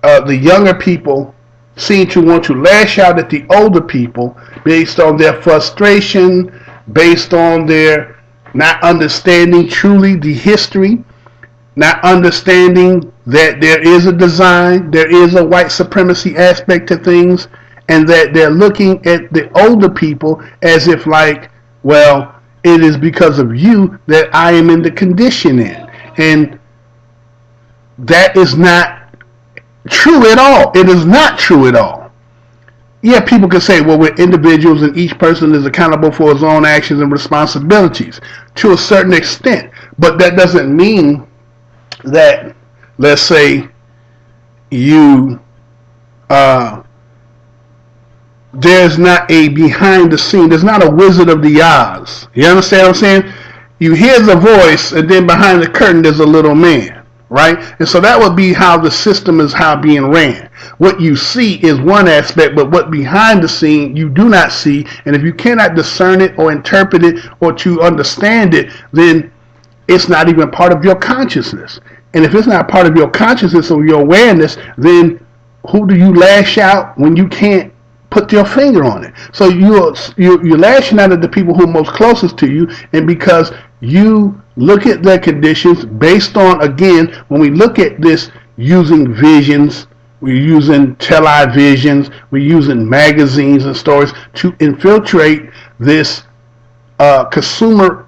the younger people seem to want to lash out at the older people based on their frustration, based on their not understanding truly the history, not understanding that there is a design, there is a white supremacy aspect to things, and that they're looking at the older people as if like, well, it is because of you that I am in the condition in. And that is not true at all. It is not true at all. Yeah, people can say, well, we're individuals and each person is accountable for his own actions and responsibilities to a certain extent. But that doesn't mean that, let's say, you there's not a behind the scene. There's not a Wizard of the Oz. You understand what I'm saying? You hear the voice, and then behind the curtain there's a little man, right? And so that would be how the system is being ran. What you see is one aspect, but what behind the scene you do not see. And if you cannot discern it or interpret it or to understand it, then it's not even part of your consciousness. And if it's not part of your consciousness or your awareness, then who do you lash out when you can't put your finger on it? So you're lashing out at the people who are most closest to you, and because you look at their conditions based on, again, when we look at this using visions, we're using televisions, we're using magazines and stories to infiltrate this consumer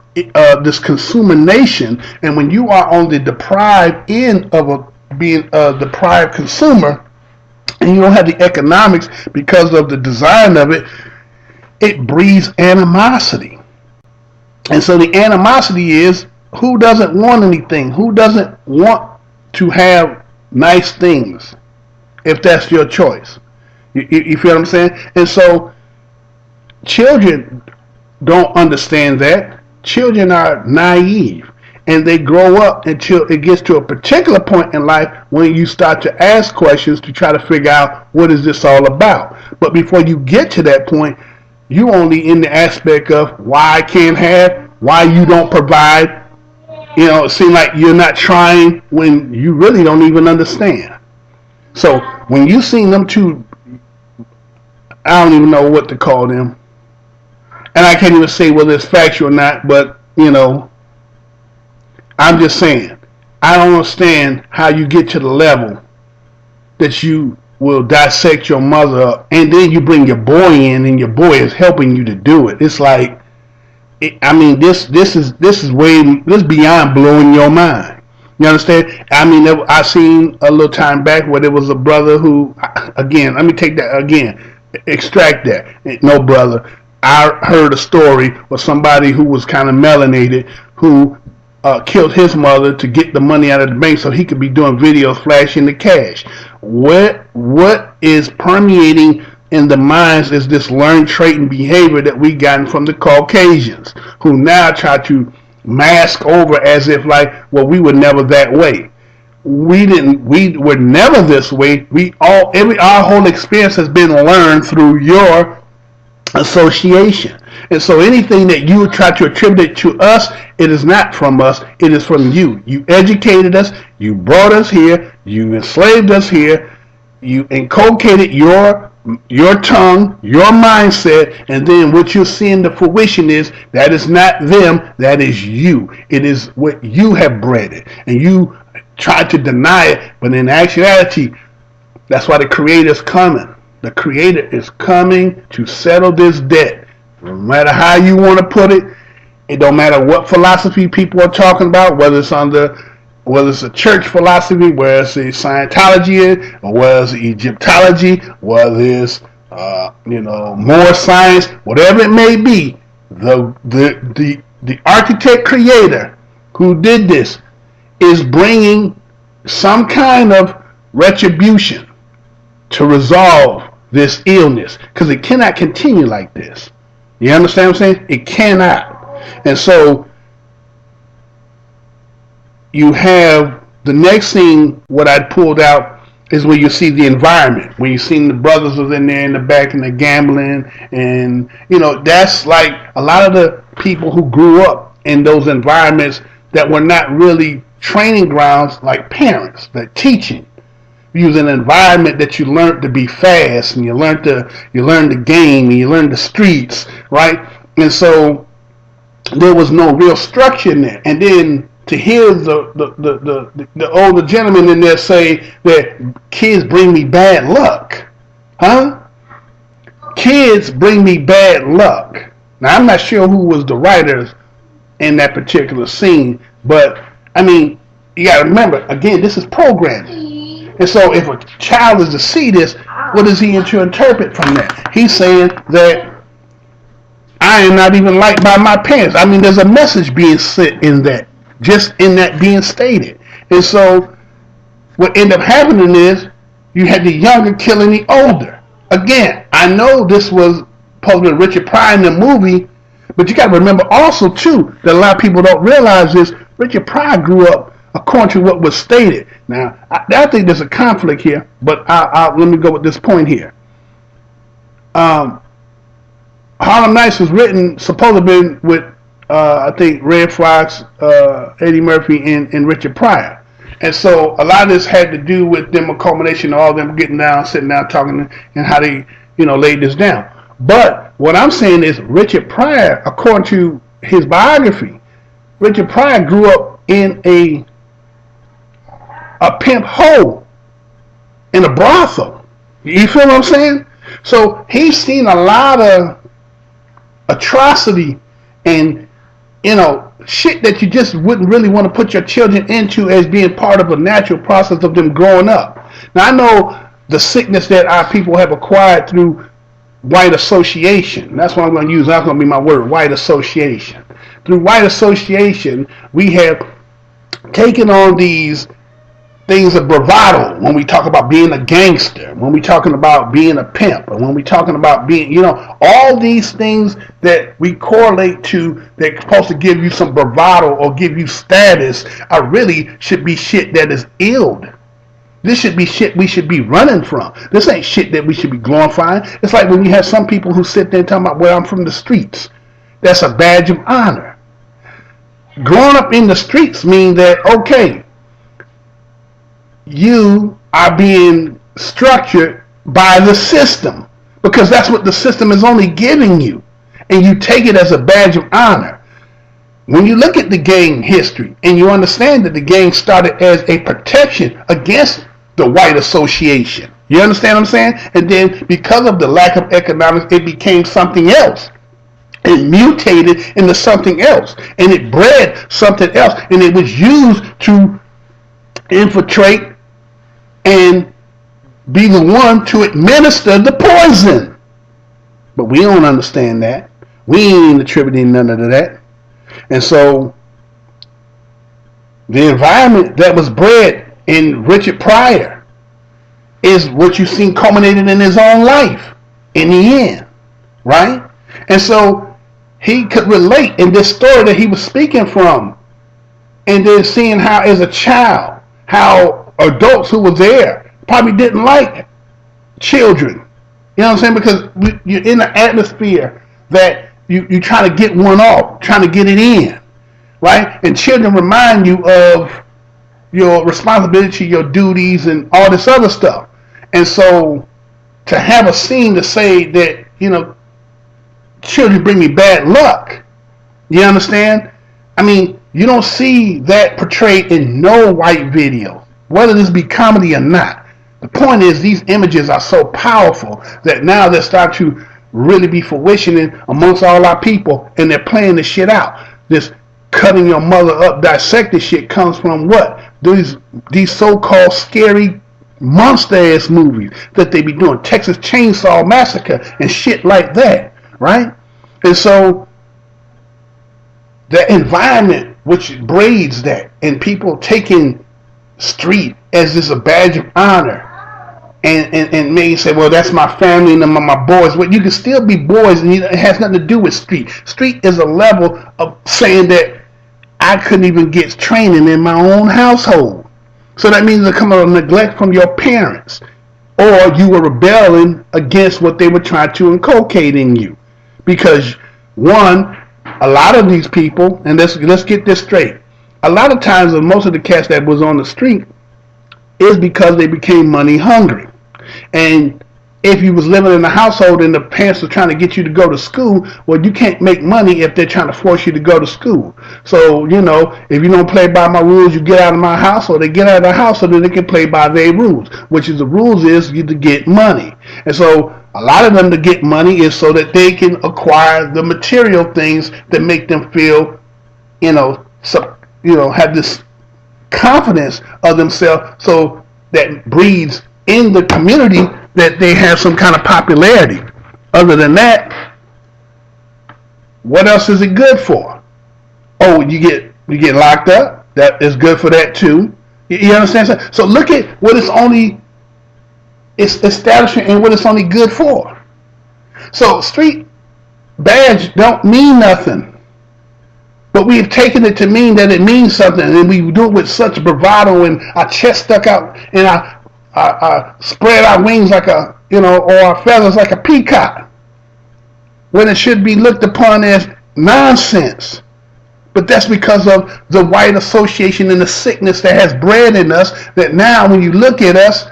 nation. And when you are on the deprived end of being a deprived consumer, and you don't have the economics because of the design of it, it breeds animosity. And so the animosity is, who doesn't want anything? Who doesn't want to have nice things, if that's your choice? You feel what I'm saying? And so children don't understand that. Children are naive. And they grow up until it gets to a particular point in life when you start to ask questions to try to figure out what is this all about. But before you get to that point, you only in the aspect of why I can't have, why you don't provide. You know, it seems like you're not trying when you really don't even understand. So when you seen them two, I don't even know what to call them. And I can't even say whether it's factual or not, but, you know, I'm just saying, I don't understand how you get to the level that you will dissect your mother up, and then you bring your boy in, and your boy is helping you to do it. It's like, I mean, this is beyond blowing your mind. You understand? I mean, I seen a little time back where there was a brother who, again, let me take that again, extract that. No brother. I heard a story of somebody who was kind of melanated who killed his mother to get the money out of the bank so he could be doing videos flashing the cash. What is permeating in the minds is this learned trait and behavior that we gotten from the Caucasians, who now try to mask over as if like, well, we were never that way. We were never this way. Our whole experience has been learned through your association. And so anything that you try to attribute to us, it is not from us, it is from you. You educated us, you brought us here, you enslaved us here, you inculcated your tongue, your mindset, and then what you're seeing the fruition is, that is not them, that is you. It is what you have bred it. And you try to deny it, but in actuality, that's why the Creator is coming. The Creator is coming to settle this debt. No matter how you want to put it, it don't matter what philosophy people are talking about, whether it's a church philosophy, whether it's a Scientology, or whether it's Egyptology, whether it's more science, whatever it may be, the architect creator who did this is bringing some kind of retribution to resolve this illness, because it cannot continue like this. You understand what I'm saying? It cannot. And so you have the next thing, what I pulled out is where you see the environment, where you seen the brothers was in there in the back and they're gambling, and you know, that's like a lot of the people who grew up in those environments that were not really training grounds like parents, that teaching. You was an environment that you learned to be fast, and you learned the game, and you learned the streets, right? And so there was no real structure in there. And then to hear the older gentleman in there say that kids bring me bad luck, huh? Kids bring me bad luck. Now I'm not sure who was the writers in that particular scene, but I mean, you got to remember, again, this is programming. And so if a child is to see this, what is he to interpret from that? He's saying that I am not even liked by my parents. I mean, there's a message being sent in that, just in that being stated. And so what ended up happening is you had the younger killing the older. Again, I know this was supposed to be Richard Pryor in the movie, but you got to remember also, too, that a lot of people don't realize is Richard Pryor grew up according to what was stated. Now, I think there's a conflict here, but let me go with this point here. Harlem Nights was written, supposed to have been with, I think, Red Fox, Eddie Murphy, and Richard Pryor. And so a lot of this had to do with them, a culmination of all them getting down, sitting down, talking, and how they, laid this down. But what I'm saying is Richard Pryor, according to his biography, Richard Pryor grew up in a pimp hole, in a brothel. You feel what I'm saying? So he's seen a lot of atrocity and, shit that you just wouldn't really want to put your children into as being part of a natural process of them growing up. Now, I know the sickness that our people have acquired through white association. That's what I'm going to use. That's going to be my word, white association. Through white association, we have taken on these things of bravado when we talk about being a gangster, when we talking about being a pimp, and when we talking about being, all these things that we correlate to that supposed to give you some bravado or give you status are really should be shit that is ill. This should be shit we should be running from. This ain't shit that we should be glorifying. It's like when you have some people who sit there and talk about, well, I'm from the streets. That's a badge of honor. Growing up in the streets means that, okay, you are being structured by the system, because that's what the system is only giving you, and you take it as a badge of honor. When you look at the gang history and you understand that the gang started as a protection against the white association, you understand what I'm saying? And then because of the lack of economics, it became something else. It mutated into something else, and it bred something else, and it was used to infiltrate and be the one to administer the poison. But we don't understand that. We ain't attributing none of that. And so the environment that was bred in Richard Pryor is what you've seen culminated in his own life in the end, right? And so he could relate in this story that he was speaking from, and then seeing how as a child, how adults who were there probably didn't like children. You know what I'm saying? Because you're in an atmosphere that you try to get one off, trying to get it in, right? And children remind you of your responsibility, your duties, and all this other stuff. And so to have a scene to say that, children bring me bad luck, you understand? I mean, you don't see that portrayed in no white video, whether this be comedy or not. The point is, these images are so powerful that now they're starting to really be fruitioning amongst all our people, and they're playing this shit out. This cutting your mother up, dissected shit comes from what? These so-called scary monster-ass movies that they be doing. Texas Chainsaw Massacre and shit like that, right? And so the environment which breeds that, and people taking street as this a badge of honor, and may say, well, that's my family and my boys. Well, you can still be boys, and it has nothing to do with street. Street is a level of saying that I couldn't even get training in my own household. So that means there comes a neglect from your parents, or you were rebelling against what they were trying to inculcate in you. Because one, a lot of these people, and let's get this straight, a lot of times most of the cats that was on the street is because they became money hungry. And if you was living in a household and the parents are trying to get you to go to school, well, you can't make money if they're trying to force you to go to school. So, you know, if you don't play by my rules, you get out of my house, or they get out of the house so that they can play by their rules, which is the rules is you to get money. And so a lot of them to get money is so that they can acquire the material things that make them feel, have this confidence of themselves, so that breeds in the community that they have some kind of popularity. Other than that, what else is it good for? Oh, you get locked up. That is good for that too. You understand? So look at what it's establishing and what it's only good for. So street badge don't mean nothing, but we've taken it to mean that it means something, and we do it with such bravado, and our chest stuck out, and I spread our wings like or our feathers like a peacock, when it should be looked upon as nonsense. But that's because of the white association and the sickness that has bred in us, that now when you look at us,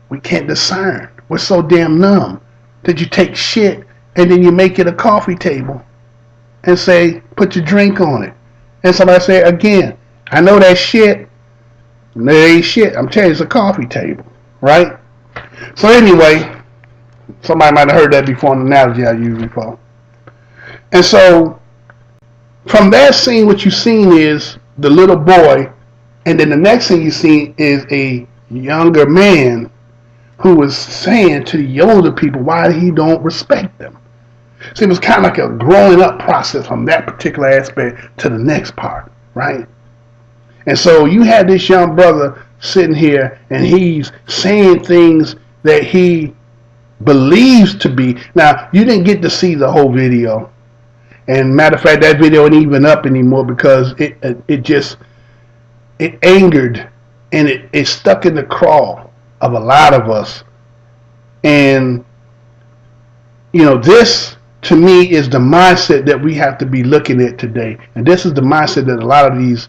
we can't discern. We're so damn numb that you take shit and then you make it a coffee table and say, put your drink on it. And somebody say, again, I know that shit. That ain't shit. I'm telling you, it's a coffee table, right? So anyway, somebody might have heard that before, an analogy I used before. And so from that scene, what you've seen is the little boy, and then the next thing you've seen is a younger man who was saying to the older people why he don't respect them. So it was kind of like a growing up process from that particular aspect to the next part, right? And so you had this young brother sitting here, and he's saying things that he believes to be. Now, you didn't get to see the whole video. And matter of fact, that video ain't even up anymore because it angered, and it stuck in the craw of a lot of us. And, this to me is the mindset that we have to be looking at today. And this is the mindset that a lot of these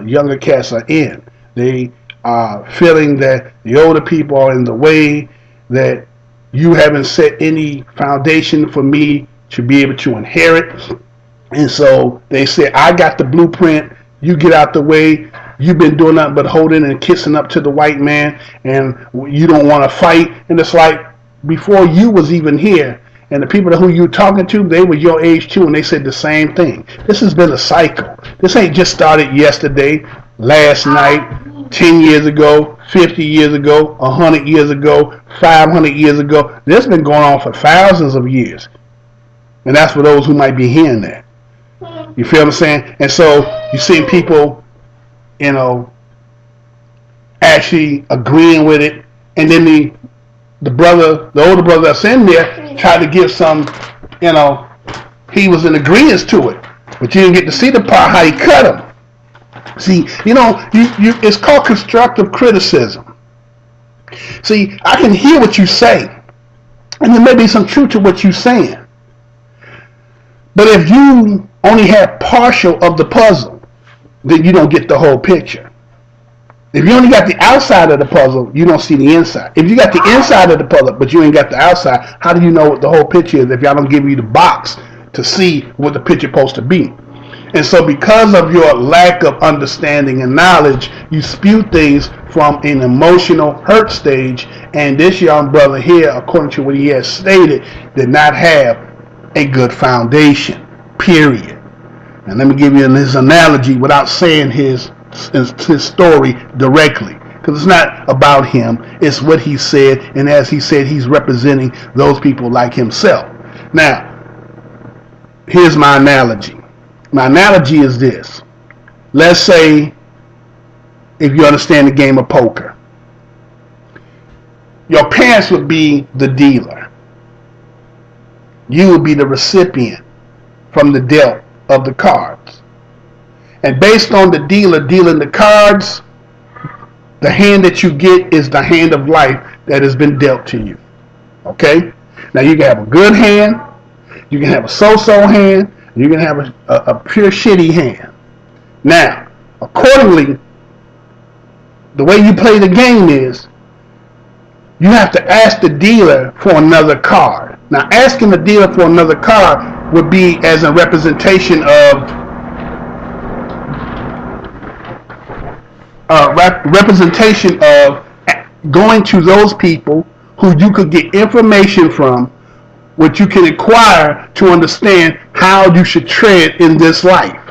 younger cats are in. They are feeling that the older people are in the way, that you haven't set any foundation for me to be able to inherit. And so they say, I got the blueprint, you get out the way, you've been doing nothing but holding and kissing up to the white man, and you don't want to fight. And it's like, before you was even here, and the people who you talking to, they were your age too, and they said the same thing. This has been a cycle. This ain't just started yesterday, last night, 10 years ago, 50 years ago, 100 years ago, 500 years ago. This has been going on for thousands of years. And that's for those who might be hearing that. You feel what I'm saying? And so you see people, actually agreeing with it, and then the older brother that's in there tried to give some, he was in agreement to it, but you didn't get to see the part how he cut him. See, it's called constructive criticism. See, I can hear what you say, and there may be some truth to what you're saying. But if you only have partial of the puzzle, then you don't get the whole picture. If you only got the outside of the puzzle, you don't see the inside. If you got the inside of the puzzle, but you ain't got the outside, how do you know what the whole picture is if y'all don't give you the box to see what the picture supposed to be? And so because of your lack of understanding and knowledge, you spew things from an emotional hurt stage. And this young brother here, according to what he has stated, did not have a good foundation, period. And let me give you his analogy without saying his story directly, because it's not about him, it's what he said, and as he said, he's representing those people like himself. Now, here's my analogy. My analogy is this. let's say, if you understand the game of poker, your parents would be the dealer. You would be the recipient from the dealt of the cards. And based on the dealer dealing the cards, the hand that you get is the hand of life that has been dealt to you. Okay? Now you can have a good hand, you can have a so-so hand, you can have a pure shitty hand. Now, accordingly, the way you play the game is, you have to ask the dealer for another card. Now, asking the dealer for another card would be as a representation of going to those people who you could get information from, what you can acquire to understand how you should tread in this life.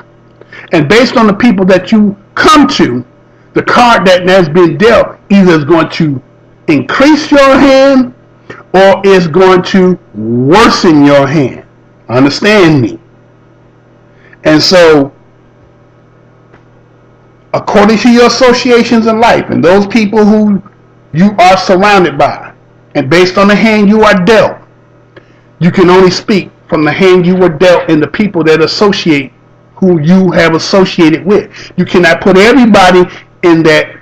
And based on the people that you come to, the card that has been dealt either is going to increase your hand or is going to worsen your hand. Understand me? And so, according to your associations in life and those people who you are surrounded by, and based on the hand you are dealt, you can only speak from the hand you were dealt and the people that associate who you have associated with. You cannot put everybody in that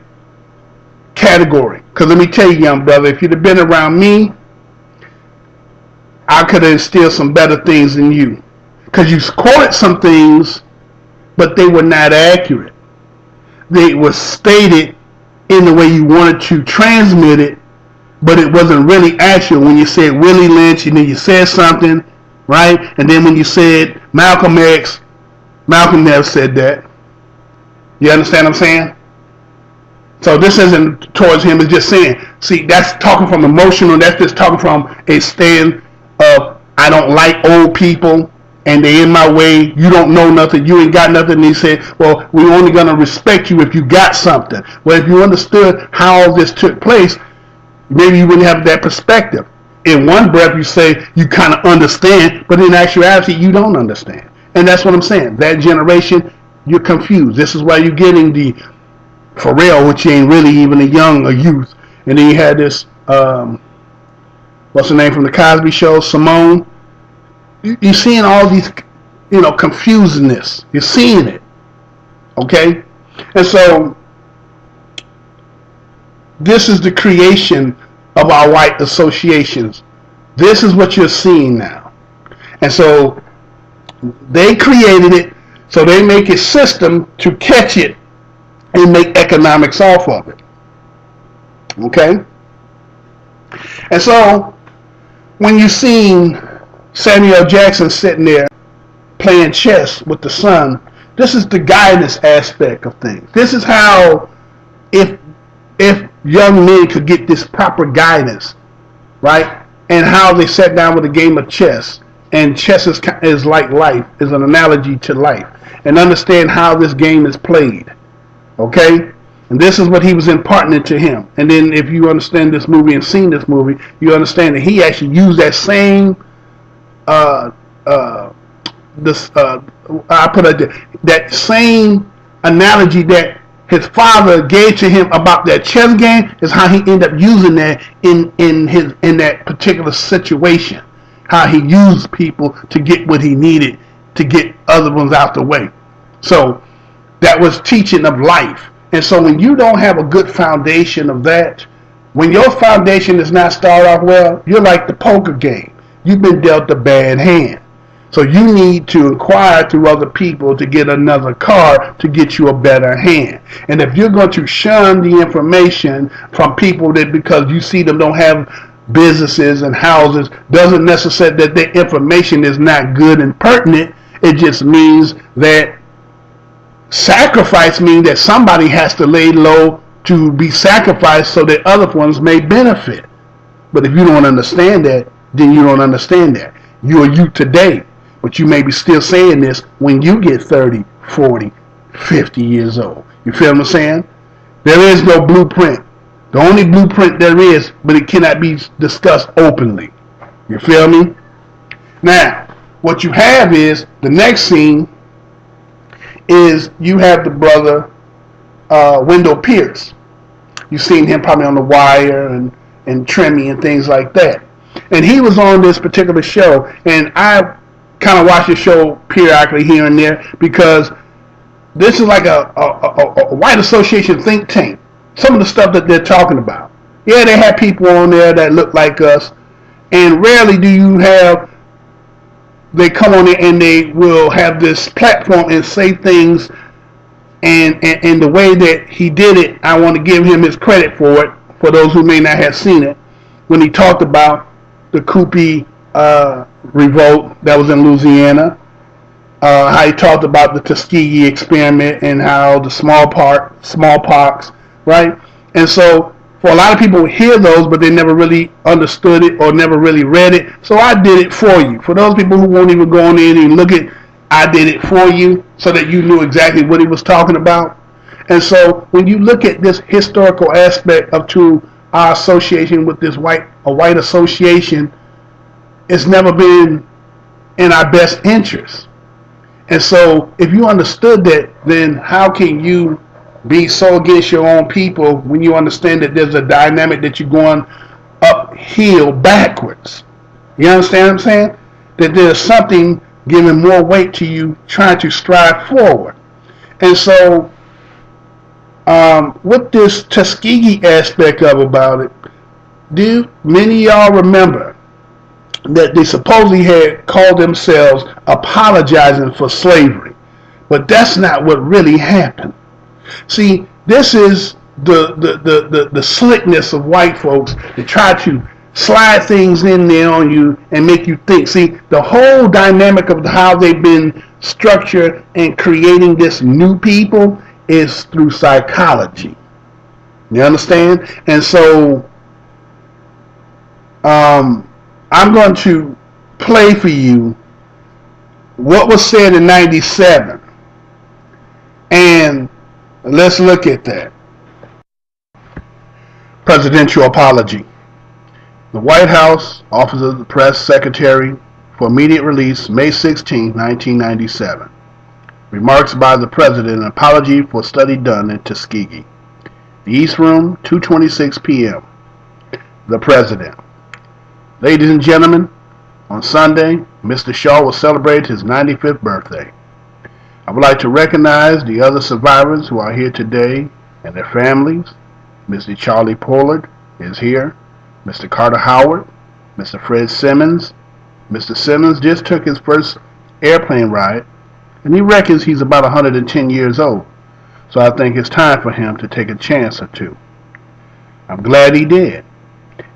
category. Because let me tell you, young brother, if you'd have been around me, I could have instilled some better things in you. Because you quoted some things, but they were not accurate. They were stated in the way you wanted to transmit it, but it wasn't really accurate. When you said Willie Lynch, and then you said something, right? And then when you said Malcolm X, Malcolm never said that. You understand what I'm saying? So this isn't towards him, it's just saying, see, that's talking from emotional, that's just talking from a stand of, I don't like old people, and they in my way, you don't know nothing, you ain't got nothing. And he said, well, we're only going to respect you if you got something. Well, if you understood how all this took place, maybe you wouldn't have that perspective. In one breath, you say you kind of understand, but in actuality, you don't understand. And that's what I'm saying. That generation, you're confused. This is why you're getting the Pharrell, which ain't really even a youth. And then you had this, what's her name from the Cosby Show, Simone. You're seeing all these, confusedness. You're seeing it. Okay? And so, this is the creation of our white associations. This is what you're seeing now. And so, they created it, so they make a system to catch it and make economics off of it. Okay? And so, when you seen Samuel Jackson sitting there playing chess with the son, this is the guidance aspect of things. This is how, if young men could get this proper guidance, right? And how they sat down with a game of chess. And chess is like life, is an analogy to life. And understand how this game is played. Okay? And this is what he was imparting to him. And then if you understand this movie and seen this movie, you understand that he actually used that same that same analogy that his father gave to him about that chess game is how he ended up using that in that particular situation. How he used people to get what he needed to get other ones out the way. So that was teaching of life. And so when you don't have a good foundation of that, when your foundation does not start off well, you're like the poker game. You've been dealt a bad hand. So you need to inquire through other people to get another card to get you a better hand. And if you're going to shun the information from people that because you see them don't have businesses and houses, doesn't necessarily that their information is not good and pertinent. It just means that sacrifice means that somebody has to lay low to be sacrificed so that other ones may benefit. But if you don't understand that, then you don't understand that. You are you today, but you may be still saying this when you get 30, 40, 50 years old. You feel what I'm saying? There is no blueprint. The only blueprint there is, but it cannot be discussed openly. You feel me? Now, what you have is, the next scene is you have the brother Wendell Pierce. You've seen him probably on The Wire and Trimmy and things like that. And he was on this particular show, and I kind of watch the show periodically here and there because this is like a white association think tank. Some of the stuff that they're talking about. Yeah, they have people on there that look like us, and rarely do you have they come on there and they will have this platform and say things, and the way that he did it, I want to give him his credit for it, for those who may not have seen it, when he talked about the Kupi revolt that was in Louisiana, how he talked about the Tuskegee experiment and how the smallpox, right? And so for a lot of people hear those, but they never really understood it or never really read it. So I did it for you. For those people who won't even go on in and look at, I did it for you so that you knew exactly what he was talking about. And so when you look at this historical aspect of to our association with this white association, it's never been in our best interest. And so if you understood that, then how can you be so against your own people when you understand that there's a dynamic that you're going uphill backwards? You understand what I'm saying? That there's something giving more weight to you trying to strive forward. And so with this Tuskegee aspect about it, do many of y'all remember that they supposedly had called themselves apologizing for slavery? But that's not what really happened. See, this is the slickness of white folks to try to slide things in there on you and make you think. See, the whole dynamic of how they've been structured and creating this new people is through psychology. You understand? And so I'm going to play for you what was said in 97. And let's look at that. Presidential apology. The White House, Office of the Press Secretary for immediate release, May 16, 1997. Remarks by the President, an apology for study done in Tuskegee. The East Room, 2:26 p.m. The President. Ladies and gentlemen, on Sunday, Mr. Shaw will celebrate his 95th birthday. I would like to recognize the other survivors who are here today and their families. Mr. Charlie Pollard is here. Mr. Carter Howard, Mr. Fred Simmons. Mr. Simmons just took his first airplane ride, and he reckons he's about 110 years old. So I think it's time for him to take a chance or two. I'm glad he did.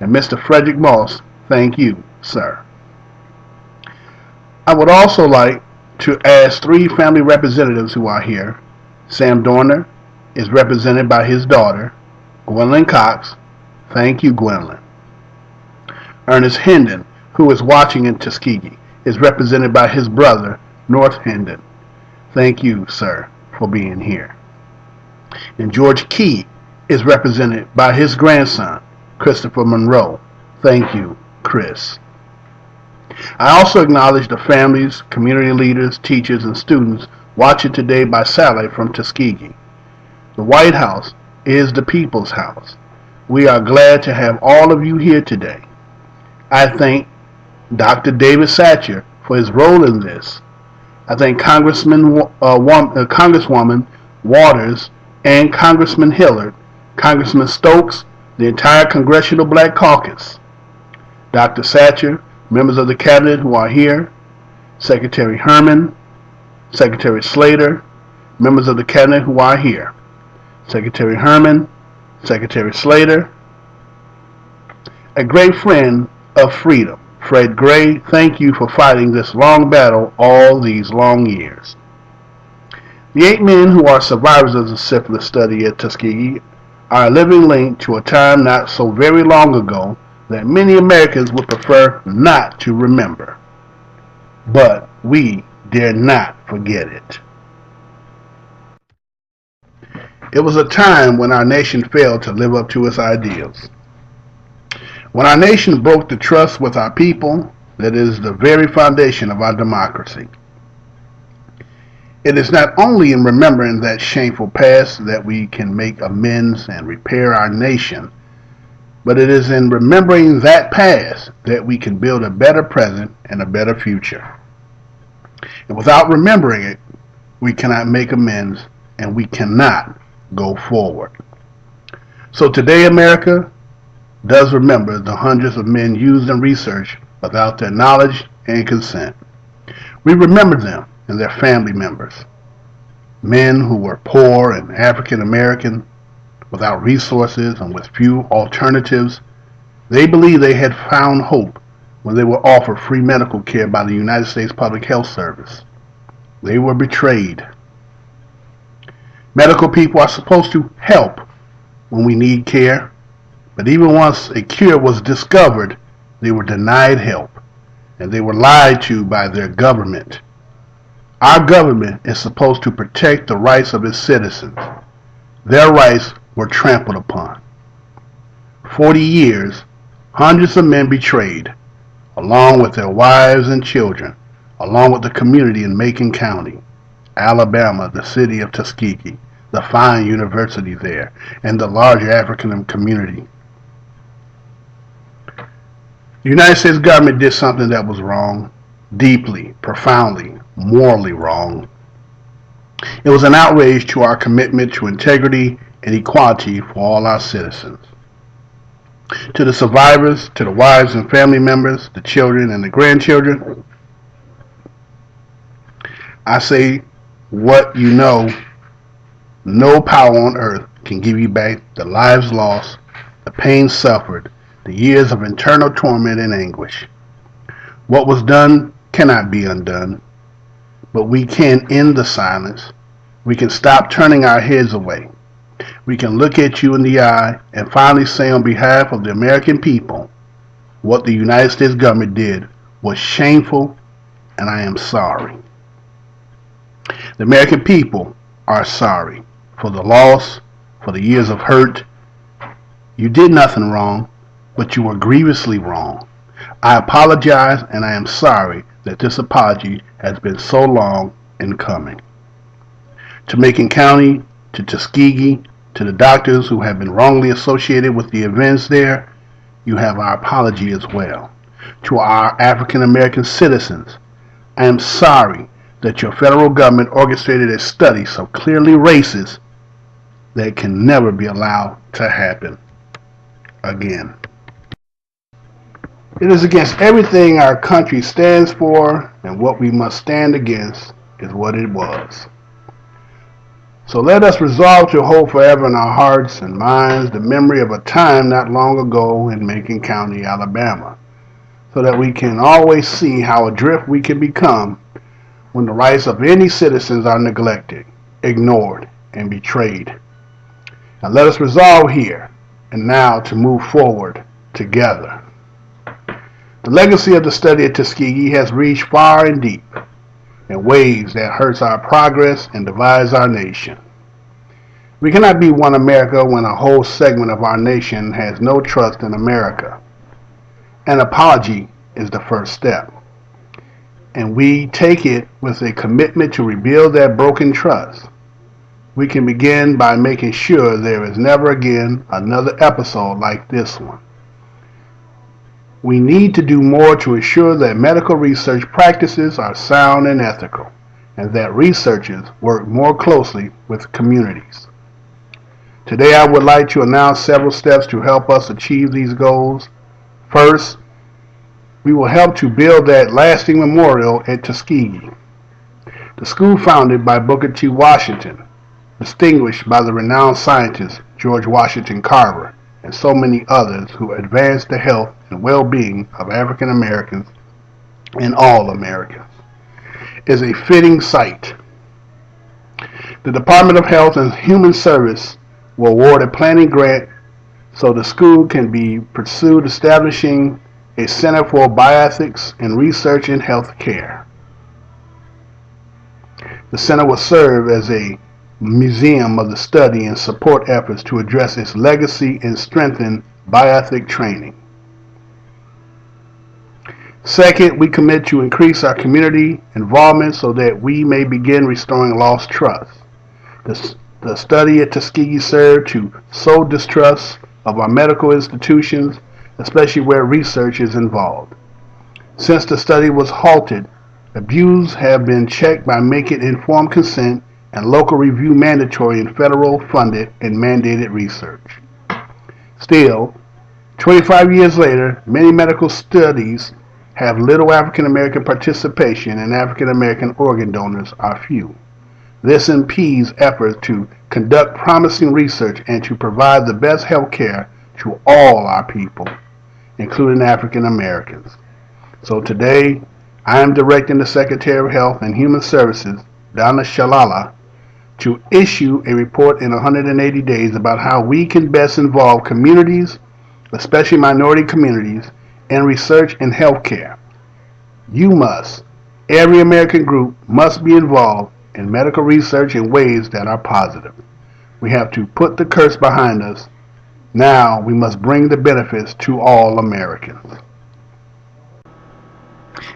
And Mr. Frederick Moss, thank you, sir. I would also like to ask 3 family representatives who are here. Sam Dorner is represented by his daughter, Gwendolyn Cox. Thank you, Gwendolyn. Ernest Hendon, who is watching in Tuskegee, is represented by his brother, North Hendon. Thank you, sir, for being here. And George Key is represented by his grandson, Christopher Monroe. Thank you, Chris. I also acknowledge the families, community leaders, teachers, and students watching today by satellite from Tuskegee. The White House is the people's house. We are glad to have all of you here today. I thank Dr. David Satcher for his role in this. I thank Congresswoman Waters and Congressman Hillard, Congressman Stokes, the entire Congressional Black Caucus. Dr. Satcher, members of the Cabinet who are here, Secretary Herman, Secretary Slater, members of the Cabinet who are here, Secretary Herman, Secretary Slater, a great friend of freedom, Fred Gray, thank you for fighting this long battle all these long years. The 8 men who are survivors of the syphilis study at Tuskegee are a living link to a time not so very long ago that many Americans would prefer not to remember. But we dare not forget it. It was a time when our nation failed to live up to its ideals. When our nation broke the trust with our people, that is the very foundation of our democracy. It is not only in remembering that shameful past that we can make amends and repair our nation, but it is in remembering that past that we can build a better present and a better future. And without remembering it, we cannot make amends and we cannot go forward. So today, America does remember the hundreds of men used in research without their knowledge and consent. We remember them and their family members. Men who were poor and African American, without resources and with few alternatives. They believed they had found hope when they were offered free medical care by the United States Public Health Service. They were betrayed. Medical people are supposed to help when we need care, but even once a cure was discovered, they were denied help, and they were lied to by their government. Our government is supposed to protect the rights of its citizens. Their rights were trampled upon. 40 years, hundreds of men betrayed, along with their wives and children, along with the community in Macon County, Alabama, the city of Tuskegee, the fine university there, and the larger African community. The United States government did something that was wrong, deeply, profoundly, morally wrong. It was an outrage to our commitment to integrity and equality for all our citizens. To the survivors, to the wives and family members, the children and the grandchildren, I say what you know, no power on earth can give you back the lives lost, the pain suffered, the years of internal torment and anguish. What was done cannot be undone, but we can end the silence. We can stop turning our heads away. We can look at you in the eye and finally say on behalf of the American people, what the United States government did was shameful, and I am sorry. The American people are sorry for the loss, for the years of hurt. You did nothing wrong, but you were grievously wrong. I apologize, and I am sorry that this apology has been so long in coming. To Macon County, to Tuskegee, to the doctors who have been wrongly associated with the events there, you have our apology as well. To our African American citizens, I am sorry that your federal government orchestrated a study so clearly racist that can never be allowed to happen again. It is against everything our country stands for, and what we must stand against is what it was. So let us resolve to hold forever in our hearts and minds the memory of a time not long ago in Macon County, Alabama, so that we can always see how adrift we can become when the rights of any citizens are neglected, ignored, and betrayed. Now let us resolve here and now to move forward together. The legacy of the study at Tuskegee has reached far and deep in ways that hurts our progress and divides our nation. We cannot be one America when a whole segment of our nation has no trust in America. An apology is the first step, and we take it with a commitment to rebuild that broken trust. We can begin by making sure there is never again another episode like this one. We need to do more to ensure that medical research practices are sound and ethical, and that researchers work more closely with communities. Today I would like to announce several steps to help us achieve these goals. First, we will help to build that lasting memorial at Tuskegee. The school founded by Booker T. Washington, distinguished by the renowned scientist George Washington Carver, and so many others who advanced the health and well-being of African Americans and all Americans, is a fitting site. The Department of Health and Human Service will award a planning grant so the school can be pursued establishing a Center for Bioethics and Research in Health Care. The center will serve as a museum of the study and support efforts to address its legacy and strengthen bioethic training. Second, we commit to increase our community involvement so that we may begin restoring lost trust. The study at Tuskegee served to sow distrust of our medical institutions, especially where research is involved. Since the study was halted, abuse have been checked by making informed consent and local review mandatory in federal funded and mandated research. Still, 25 years later, many medical studies have little African American participation, and African American organ donors are few. This impedes efforts to conduct promising research and to provide the best health care to all our people, including African Americans. So today, I am directing the Secretary of Health and Human Services, Donna Shalala, to issue a report in 180 days about how we can best involve communities, especially minority communities, in research and health care. Every American group must be involved in medical research in ways that are positive. We have to put the curse behind us. Now we must bring the benefits to all Americans.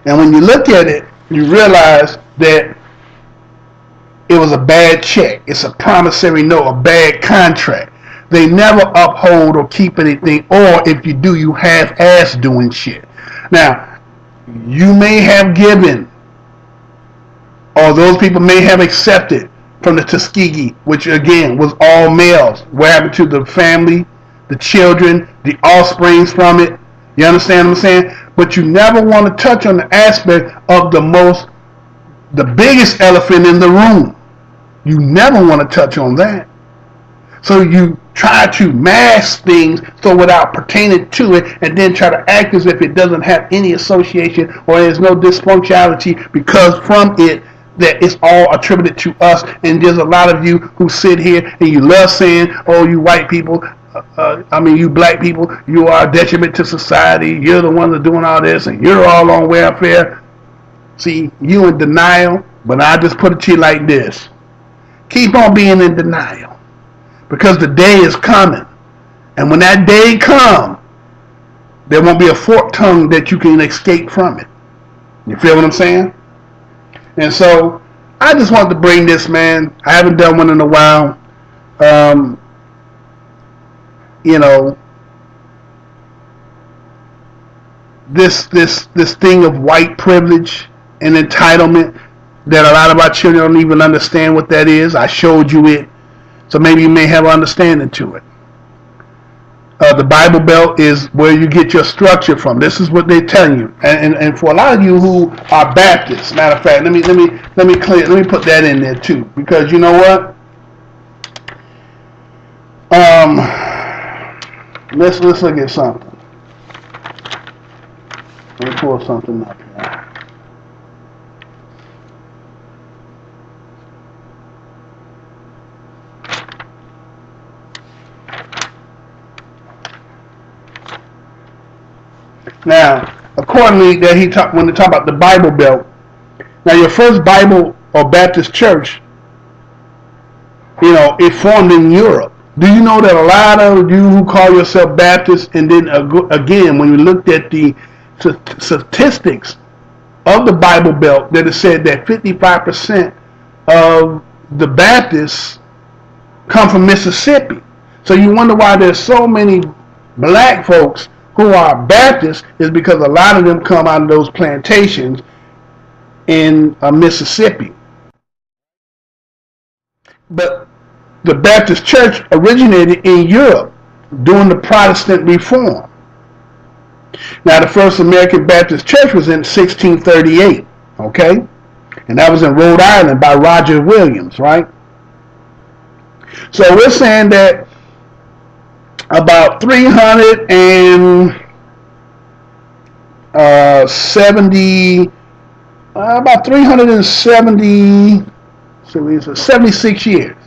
And when you look at it, you realize that it was a bad check. It's a promissory note, a bad contract. They never uphold or keep anything, or if you do, you half-ass doing shit. Now, you may have given, or those people may have accepted from the Tuskegee, which again was all males. What happened to the family, the children, the offsprings from it? You understand what I'm saying? But you never want to touch on the aspect of the biggest elephant in the room. You never want to touch on that. So you try to mask things so without pertaining to it, and then try to act as if it doesn't have any association or there's no dysfunctionality because from it that it's all attributed to us. And there's a lot of you who sit here and you love saying, oh, you white people, you black people, you are a detriment to society. You're the ones that are doing all this, and you're all on welfare. See, you in denial, but I just put it to you like this. Keep on being in denial, because the day is coming. And when that day comes, there won't be a forked tongue that you can escape from it. You feel what I'm saying? And so, I just wanted to bring this, man. I haven't done one in a while. This thing of white privilege and entitlement that a lot of our children don't even understand what that is. I showed you it, so maybe you may have an understanding to it. The Bible Belt is where you get your structure from. This is what they're telling you. And for a lot of you who are Baptists, matter of fact, let me put that in there too, because you know what? Let's look at something. Let me pull something up here. Now, accordingly, that when they talk about the Bible Belt, now your first Bible or Baptist church, it formed in Europe. Do you know that a lot of you who call yourself Baptists, and then again, when you looked at the statistics of the Bible Belt, that it said that 55% of the Baptists come from Mississippi. So you wonder why there's so many black folks who are Baptists, is because a lot of them come out of those plantations in Mississippi. But the Baptist church originated in Europe during the Protestant Reform. Now, the first American Baptist church was in 1638, okay? And that was in Rhode Island by Roger Williams, right? So we're saying that about 370, about 370, 76 years.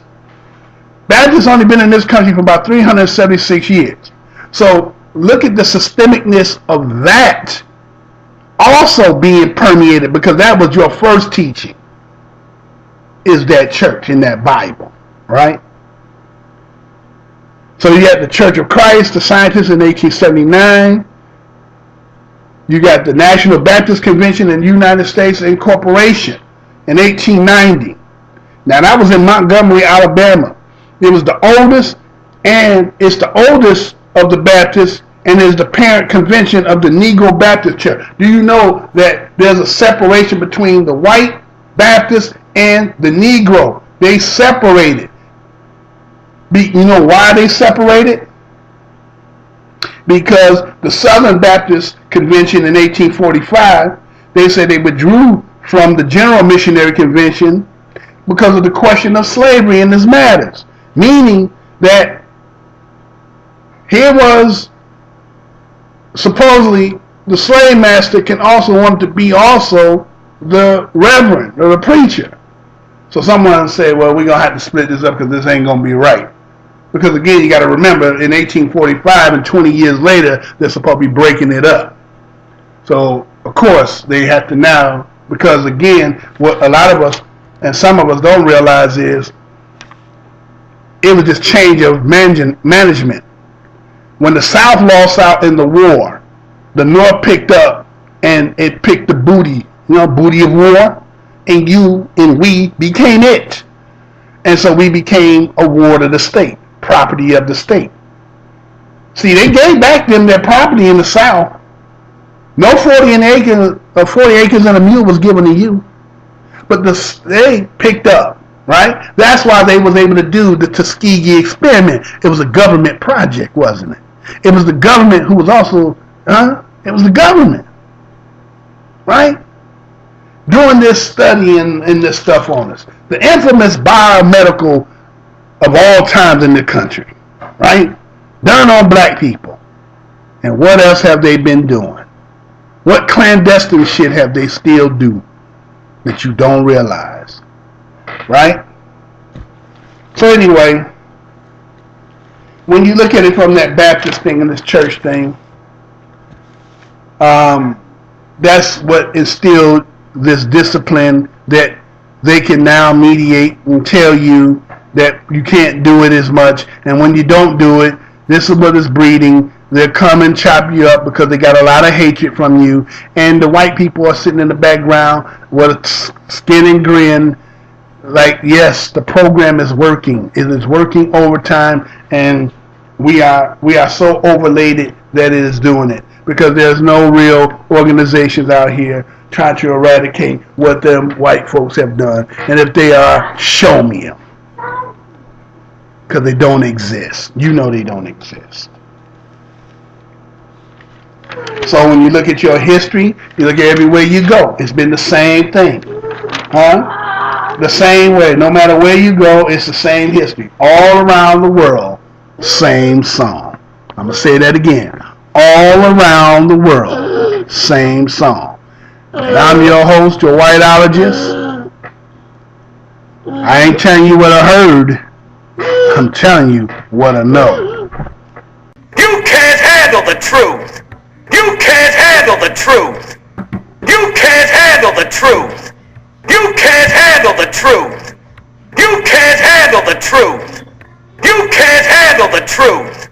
Baptists only been in this country for about 376 years. So look at the systemicness of that also being permeated, because that was your first teaching, is that church in that Bible, right? So you had the Church of Christ, the Scientists in 1879, You got the National Baptist Convention in the United States Incorporation in 1890. Now that was in Montgomery, Alabama. It was the oldest, and it's the oldest of the Baptists, and is the parent convention of the Negro Baptist Church. Do you know that there's a separation between the white Baptists and the Negro? They separated. You know why they separated? Because the Southern Baptist Convention in 1845, they said they withdrew from the General Missionary Convention because of the question of slavery in this matters. Meaning that here was supposedly the slave master can also want to be also the reverend or the preacher. So someone say, well, we're going to have to split this up because this ain't going to be right. Because again, you got to remember, in 1845 and 20 years later, they're supposed to be breaking it up. So, of course, they have to now, because again, what a lot of us and some of us don't realize is it was this change of management. When the South lost out in the war, the North picked up and it picked the booty, booty of war, and you and we became it. And so we became a ward of the state, property of the state. See, they gave back them their property in the South. No 40 acres and a mule was given to you. But they picked up, right? That's why they was able to do the Tuskegee experiment. It was a government project, wasn't it? It was the government who was also, it was the government, right? Doing this study and this stuff on us. The infamous biomedical of all times in the country, right? Done on black people. And what else have they been doing? What clandestine shit have they still do that you don't realize, right? So anyway, when you look at it from that Baptist thing and this church thing, that's what instilled this discipline that they can now mediate and tell you that you can't do it as much, and when you don't do it, this is what is breeding. They'll come and chop you up because they got a lot of hatred from you, and the white people are sitting in the background with a skin and grin like, yes, the program is working. It is working overtime, and we are so overlated that it is doing it, because there's no real organizations out here trying to eradicate what them white folks have done. And if they are, show me them, because they don't exist. You know they don't exist. So when you look at your history, you look at everywhere you go, it's been the same thing. The same way. No matter where you go, it's the same history. All around the world, same song. I'm going to say that again. All around the world, same song. And I'm your host, your whiteologist. I ain't telling you what I heard. I'm telling you what I know. You can't handle the truth. You can't handle the truth. You can't handle the truth. You can't handle the truth. You can't handle the truth. You can't handle the truth.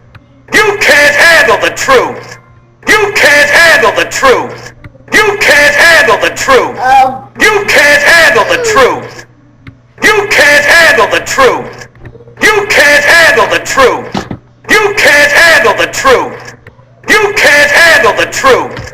You can't handle the truth. You can't handle the truth. You can't handle the truth. You can't handle the truth. You can't handle the truth. You can't handle the truth. You can't handle the truth. You can't handle the truth.